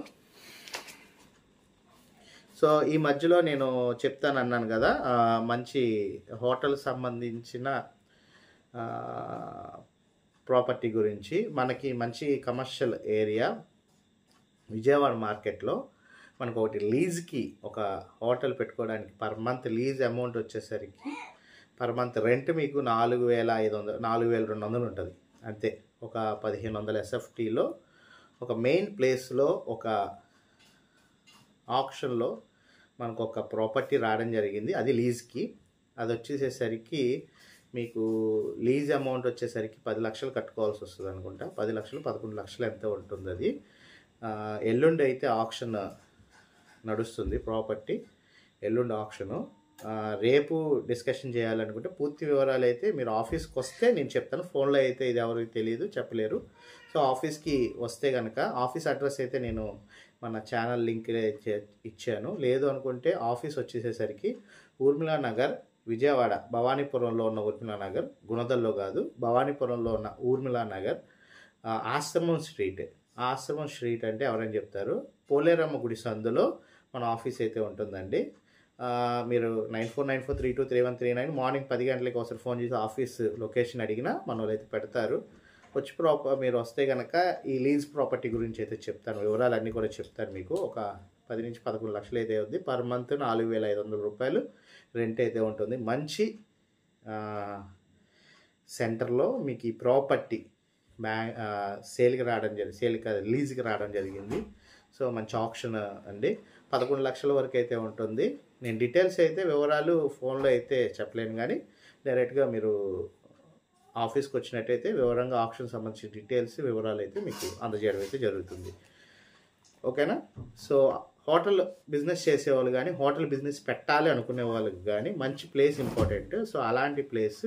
సో ఈ మధ్యలో నేను చెప్తాను అన్నాను కదా, మంచి హోటల్ సంబంధించిన ప్రాపర్టీ గురించి. మనకి మంచి కమర్షియల్ ఏరియా విజయవాడ మార్కెట్లో మనకు ఒకటి లీజ్కి ఒక హోటల్ పెట్టుకోవడానికి పర్ మంత్ లీజ్ అమౌంట్ వచ్చేసరికి పర్ మంత్ రెంట్ మీకు 4,500 4,200 ఉంటుంది అంతే. ఒక 1,500 ఎస్ఎఫ్టీలో ఒక మెయిన్ ప్లేస్లో ఒక ఆప్షన్లో మనకు ఒక ప్రాపర్టీ రావడం జరిగింది. అది లీజ్కి. అది వచ్చేసేసరికి మీకు లీజ్ అమౌంట్ వచ్చేసరికి 10 లక్షలు కట్టుకోవాల్సి వస్తుంది అనుకుంటా. 10 లక్షలు 11 లక్షలు ఎంత ఉంటుంది అది. ఎల్లుండి అయితే ఆప్షన్ నడుస్తుంది ప్రాపర్టీ, ఎల్లుండి ఆప్షను. రేపు డిస్కషన్ చేయాలనుకుంటే పూర్తి వివరాలు అయితే మీరు ఆఫీస్కి వస్తే నేను చెప్తాను. ఫోన్లో అయితే ఇది ఎవరికి తెలియదు, చెప్పలేరు. సో ఆఫీస్కి వస్తే కనుక ఆఫీస్ అడ్రస్ అయితే నేను మన ఛానల్ లింక్ ఇచ్చాను. లేదు అనుకుంటే ఆఫీస్ వచ్చేసేసరికి ఊర్మిళా నగర్ విజయవాడ, భవానీపురంలో ఉన్న ఊర్మిళా నగర్, గుణదల్లో కాదు భవానీపురంలో ఉన్న ఊర్మిళా నగర్ ఆశ్రమం స్ట్రీట్. ఆశ్రమం స్ట్రీట్ అంటే ఎవరైనా చెప్తారు, పోలేరమ్మ గుడి సందులో మన ఆఫీస్ అయితే ఉంటుందండి. మీరు 9494323139 మార్నింగ్ 10 గంటలకి ఒకసారి ఫోన్ చేసి ఆఫీస్ లొకేషన్ అడిగినా మన వాళ్ళు అయితే పెడతారు. వచ్చి మీరు వస్తే కనుక ఈ లీజ్ ప్రాపర్టీ గురించి అయితే చెప్తాను, వివరాలన్నీ కూడా చెప్తాను మీకు. ఒక 10 నుంచి 11 లక్షలు అయితే ఉంది. పర్ మంత్ 4,500 రూపాయలు రెంట్ అయితే ఉంటుంది. మంచి సెంటర్లో మీకు ఈ ప్రాపర్టీ సేల్కి రావడం జరిగింది, సేల్ కాదు లీజ్కి రావడం జరిగింది. సో మంచి ఆప్షన్ అండి. 11 లక్షల వరకు అయితే ఉంటుంది. నేను డీటెయిల్స్ అయితే వివరాలు ఫోన్లో అయితే చెప్పలేను, కానీ డైరెక్ట్గా మీరు ఆఫీస్కి వచ్చినట్టయితే వివరంగా ఆప్షన్ సంబంధించిన డీటెయిల్స్ వివరాలు అయితే మీకు అందజేయడం అయితే జరుగుతుంది. ఓకేనా? సో హోటల్ బిజినెస్ చేసేవాళ్ళు కానీ, హోటల్ బిజినెస్ పెట్టాలి అనుకునే వాళ్ళకి కానీ మంచి ప్లేస్ ఇంపార్టెంట్. సో అలాంటి ప్లేస్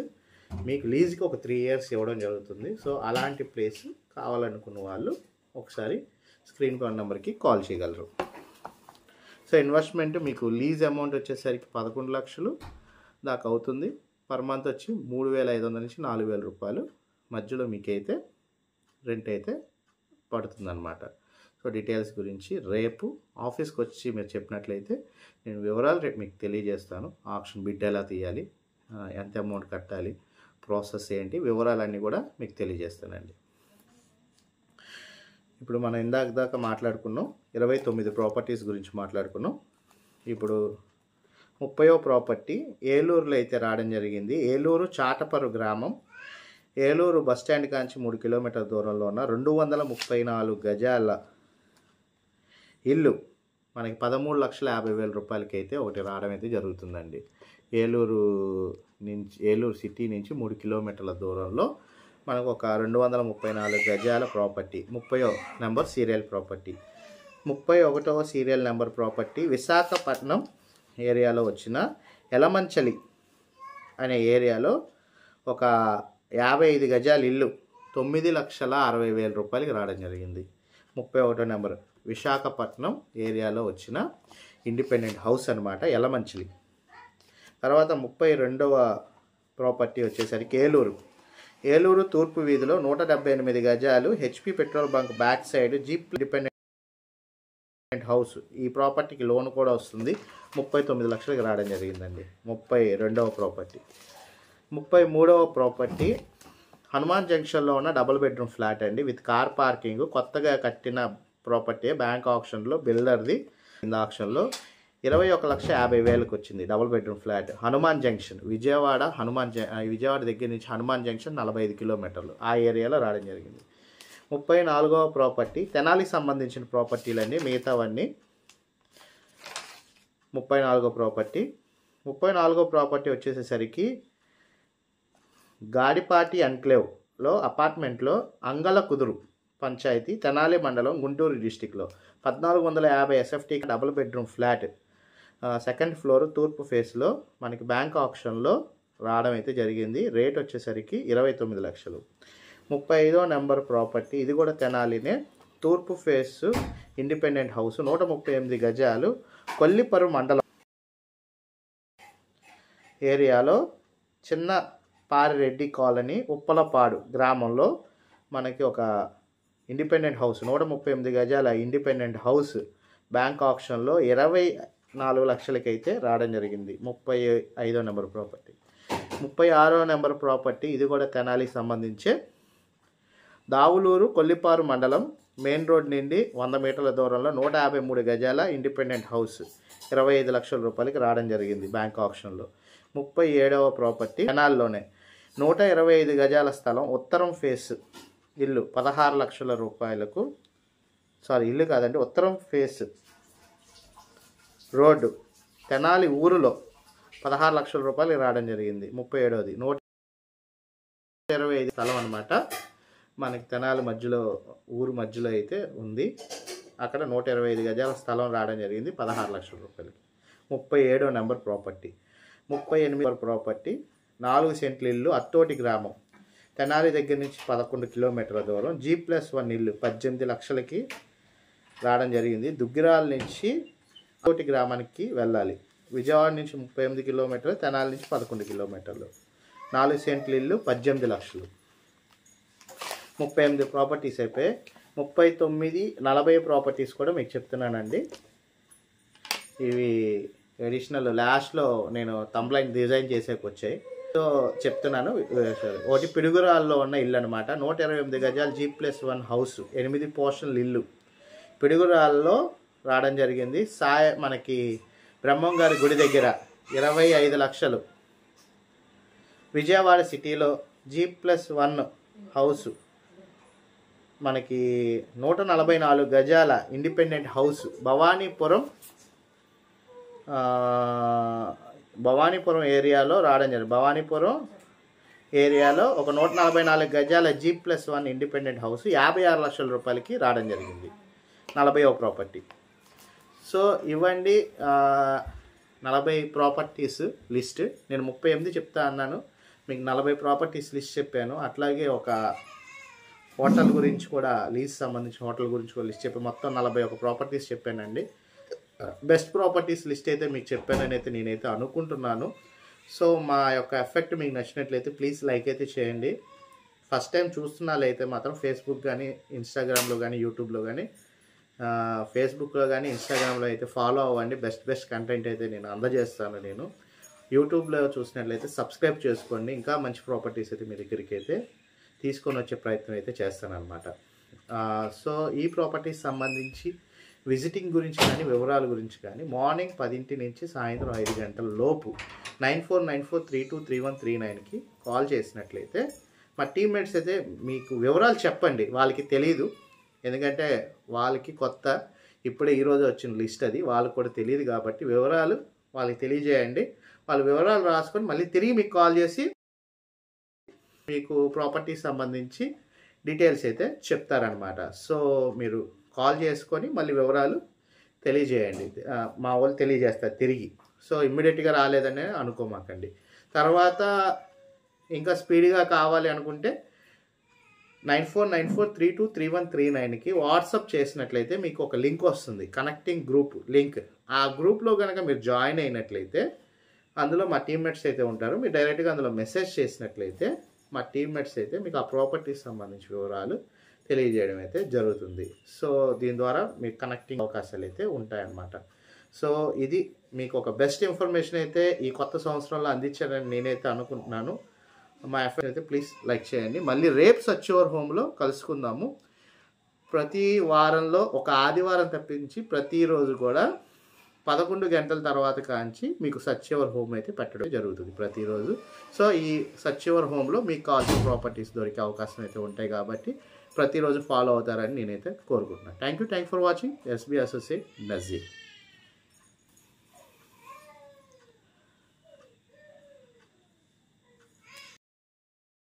మీకు లీజ్కి ఒక 3 years ఇవ్వడం జరుగుతుంది. సో అలాంటి ప్లేస్ కావాలనుకున్న వాళ్ళు ఒకసారి స్క్రీన్ కాల్ నెంబర్కి కాల్ చేయగలరు. సో ఇన్వెస్ట్మెంట్ మీకు లీజ్ అమౌంట్ వచ్చేసరికి 11 లక్షలు దాకా అవుతుంది. పర్ మంత్ వచ్చి 3,500 నుంచి 4,000 రూపాయలు మధ్యలో మీకైతే రెంట్ అయితే పడుతుందన్నమాట. సో డీటెయిల్స్ గురించి రేపు ఆఫీస్కి వచ్చి మీరు చెప్పినట్లయితే నేను వివరాలు రేపు మీకు తెలియజేస్తాను. ఆప్షన్ బిడ్ ఎలా తీయాలి, ఎంత అమౌంట్ కట్టాలి, ప్రాసెస్ ఏంటి, వివరాలన్నీ కూడా మీకు తెలియజేస్తానండి. ఇప్పుడు మనం ఇందాక దాకా మాట్లాడుకున్నాం 29 ప్రాపర్టీస్ గురించి మాట్లాడుకున్నాం. ఇప్పుడు 30వ ప్రాపర్టీ ఏలూరులో అయితే రావడం జరిగింది. ఏలూరు చాటపరు గ్రామం, ఏలూరు బస్టాండ్ కాంచి 3 కిలోమీటర్ల దూరంలో ఉన్న 234 గజాల ఇల్లు మనకి 13,50,000 రూపాయలకి అయితే ఒకటి రావడం అయితే జరుగుతుందండి. ఏలూరు సిటీ నుంచి 3 కిలోమీటర్ల దూరంలో మనకు ఒక 234 గజాల ప్రాపర్టీ, 30వ నెంబర్ సీరియల్ ప్రాపర్టీ. 31వ సీరియల్ నెంబర్ ప్రాపర్టీ విశాఖపట్నం ఏరియాలో వచ్చిన ఎలమంచలి అనే ఏరియాలో ఒక 55 గజాల ఇల్లు 9,60,000 రూపాయలకి రావడం జరిగింది. 31వ నెంబర్ విశాఖపట్నం ఏరియాలో వచ్చిన ఇండిపెండెంట్ హౌస్ అనమాట, ఎలమంచలి. తర్వాత 32వ ప్రాపర్టీ వచ్చేసరికి ఏలూరు తూర్పు వీధిలో 178 గజాలు HP petrol bunk back side jeep independent house. ఈ ప్రాపర్టీకి లోన్ కూడా వస్తుంది. 39 లక్షలకి రావడం జరిగిందండి. 32వ ప్రాపర్టీ. 33వ ప్రాపర్టీ హనుమాన్ జంక్షన్లో ఉన్న డబుల్ బెడ్రూమ్ ఫ్లాట్ అండి, విత్ కార్ పార్కింగ్. కొత్తగా కట్టిన ప్రాపర్టీ బ్యాంక్ ఆప్షన్లో బిల్డర్ది. కింద ఆప్షన్లో 21,50,000కి వచ్చింది. Double bedroom flat Hanuman junction, Vijayawada దగ్గర నుంచి హనుమాన్ జంక్షన్ 45 కిలోమీటర్లు ఆ ఏరియాలో రావడం జరిగింది. 34వ ప్రాపర్టీ తెనాలికి సంబంధించిన ప్రాపర్టీలన్నీ, మిగతావన్నీ. 34వ ప్రాపర్టీ వచ్చేసేసరికి గాడిపాటి ఎన్క్లేవ్లో అపార్ట్మెంట్లో అంగళ కుదురు పంచాయతీ, తెనాలి మండలం, గుంటూరు డిస్టిక్లో 1,450 SFT double bedroom flat, second floor, తూర్పు ఫేస్లో మనకి బ్యాంక్ ఆప్షన్లో రావడం అయితే జరిగింది. రేట్ వచ్చేసరికి 29 లక్షలు. 35వ నెంబర్ ప్రాపర్టీ, ఇది కూడా తెనాలినే, తూర్పు ఫేస్ ఇండిపెండెంట్ హౌస్, 138 గజాలు, కొల్లిపరు మండలం ఏరియాలో చిన్న పారిరెడ్డి కాలనీ, ఉప్పలపాడు గ్రామంలో మనకి ఒక ఇండిపెండెంట్ హౌస్, 138 గజాల ఇండిపెండెంట్ హౌస్ బ్యాంక్ ఆప్షన్లో 24 లక్షలకి అయితే రావడం జరిగింది. 35వ నెంబర్ ప్రాపర్టీ. 36వ నెంబర్ ప్రాపర్టీ, ఇది కూడా తెనాలికి సంబంధించే, దావులూరు కొల్లిపారు మండలం, మెయిన్ రోడ్ నుండి 100 మీటర్ల దూరంలో 153 గజాల ఇండిపెండెంట్ హౌస్ 25 లక్షల రూపాయలకి రావడం జరిగింది బ్యాంక్ ఆప్షన్లో. 37వ ప్రాపర్టీ తెనాల్లోనే 125 గజాల స్థలం, ఉత్తరం ఫేస్ ఇల్లు 16 లక్షల రూపాయలకు, ఇల్లు కాదండి, ఉత్తరం ఫేస్ రోడ్డు తెనాలి ఊరులో 16 లక్షల రూపాయలకి రావడం జరిగింది. 37వది 125 స్థలం అనమాట, మనకి తెనాలి మధ్యలో, ఊరు మధ్యలో అయితే ఉంది. అక్కడ 125 గజాల స్థలం రావడం జరిగింది 16 లక్షల రూపాయలకి. 37వ నెంబర్ ప్రాపర్టీ. 38వ ప్రాపర్టీ 4 సెంట్ల ఇల్లు, అత్తోటి గ్రామం, తెనాలి దగ్గర నుంచి 11 కిలోమీటర్ల దూరం, G+1 ఇల్లు 18 లక్షలకి రావడం జరిగింది. దుగ్గిరాల నుంచి అత్తోటి గ్రామానికి వెళ్ళాలి. విజయవాడ నుంచి 38 కిలోమీటర్లు, తెనాలి నుంచి 11 కిలోమీటర్లు. 4 సెంట్ల ఇల్లు 18 లక్షలు. 38 ప్రాపర్టీస్ అయిపోయి 40 ప్రాపర్టీస్ కూడా మీకు చెప్తున్నానండి. ఇవి అడిషనల్ లాస్ట్లో నేను తంబ్లైన్ డిజైన్ చేసేకి వచ్చాయి. సో చెప్తున్నాను. ఒకటి పిడుగురాల్లో ఉన్న ఇల్లు అనమాట. 128 గజాలు G+1 హౌస్, 8 పోర్షన్లు ఇల్లు పిడుగురాల్లో రావడం జరిగింది. మనకి బ్రహ్మం గారి గుడి దగ్గర 25 లక్షలు. విజయవాడ సిటీలో G+1 హౌస్ మనకి 144 గజాల ఇండిపెండెంట్ హౌస్ భవానీపురం ఏరియాలో రావడం జరిగింది. భవానీపురం ఏరియాలో ఒక 144 గజాల G+1 ఇండిపెండెంట్ హౌస్ 56 లక్షల రూపాయలకి రావడం జరిగింది. 40వ ప్రాపర్టీ. సో ఇవ్వండి 40 ప్రాపర్టీస్ లిస్ట్. నేను 38 చెప్తా అన్నాను, మీకు 40 ప్రాపర్టీస్ లిస్ట్ చెప్పాను. అట్లాగే ఒక హోటల్ గురించి కూడా, లీజ్ సంబంధించిన హోటల్ గురించి కూడా లిస్ట్ చెప్పాను. మొత్తం 41 ప్రాపర్టీస్ చెప్పానండి. బెస్ట్ ప్రాపర్టీస్ లిస్ట్ అయితే మీకు చెప్పానని అయితే నేనైతే అనుకుంటున్నాను. సో మా యొక్క ఎఫెక్ట్ మీకు నచ్చినట్లయితే ప్లీజ్ లైక్ అయితే చేయండి. ఫస్ట్ టైం చూస్తున్నారైతే మాత్రం ఫేస్బుక్ కానీ, ఇన్స్టాగ్రామ్లో కానీ, యూట్యూబ్లో కానీ, ఫేస్బుక్లో కానీ, ఇన్స్టాగ్రామ్లో అయితే ఫాలో అవ్వండి. బెస్ట్ కంటెంట్ అయితే నేను అందజేస్తాను. నేను యూట్యూబ్లో చూసినట్లయితే సబ్స్క్రైబ్ చేసుకోండి. ఇంకా మంచి ప్రాపర్టీస్ అయితే మీ దగ్గరికి అయితే తీసుకొని వచ్చే ప్రయత్నం అయితే చేస్తానన్నమాట. సో ఈ ప్రాపర్టీస్ సంబంధించి విజిటింగ్ గురించి కానీ, వివరాల గురించి కానీ మార్నింగ్ 10 నుంచి సాయంత్రం 5 గంటల లోపు 9494323139కి కాల్ చేసినట్లయితే మా టీమ్మేట్స్ అయితే మీకు వివరాలు చెప్పండి. వాళ్ళకి తెలీదు, ఎందుకంటే వాళ్ళకి కొత్త, ఇప్పుడే ఈరోజు వచ్చిన లిస్ట్ అది, వాళ్ళకి కూడా తెలియదు. కాబట్టి వివరాలు వాళ్ళకి తెలియజేయండి. వాళ్ళ వివరాలు రాసుకొని మళ్ళీ తిరిగి మీకు కాల్ చేసి మీకు ప్రాపర్టీకి సంబంధించి డీటెయిల్స్ అయితే చెప్తారనమాట. సో మీరు కాల్ చేసుకొని మళ్ళీ వివరాలు తెలియజేయండి. మా వాళ్ళు తెలియజేస్తారు తిరిగి. సో ఇమ్మీడియట్గా రాలేదని అనుకోమాకండి. తర్వాత ఇంకా స్పీడ్గా కావాలి అనుకుంటే 9494323139కి వాట్సాప్ చేసినట్లయితే మీకు ఒక లింక్ వస్తుంది, కనెక్టింగ్ గ్రూప్ లింక్. ఆ గ్రూప్లో కనుక మీరు జాయిన్ అయినట్లయితే అందులో మా టీమ్మేట్స్ అయితే ఉంటారు. మీరు డైరెక్ట్గా అందులో మెసేజ్ చేసినట్లయితే మా టీమ్మేట్స్ అయితే మీకు ఆ ప్రాపర్టీకి సంబంధించిన వివరాలు తెలియజేయడం అయితే జరుగుతుంది. సో దీని ద్వారా మీకు కనెక్టింగ్ అవకాశాలు అయితే ఉంటాయన్నమాట. సో ఇది మీకు ఒక బెస్ట్ ఇన్ఫర్మేషన్ అయితే ఈ కొత్త సంవత్సరంలో అందించాలని నేనైతే అనుకుంటున్నాను. మా ఎఫర్ట్ అయితే ప్లీజ్ లైక్ చేయండి. మళ్ళీ రేపు సచ్ యువర్ హోమ్లో కలుసుకుందాము. ప్రతి వారంలో ఒక ఆదివారం తప్పించి ప్రతిరోజు కూడా 11 గంటల తర్వాత కాంచి మీకు సచ్ యువర్ హోమ్ అయితే పెట్టడం జరుగుతుంది ప్రతిరోజు. సో ఈ సచ్ యువర్ హోమ్లో మీకు కావాల్సిన ప్రాపర్టీస్ దొరికే అవకాశం అయితే ఉంటాయి. కాబట్టి ప్రతిరోజు ఫాలో అవుతారని నేనైతే కోరుకుంటున్నాను. Thank you for watching. SB associate Nazir.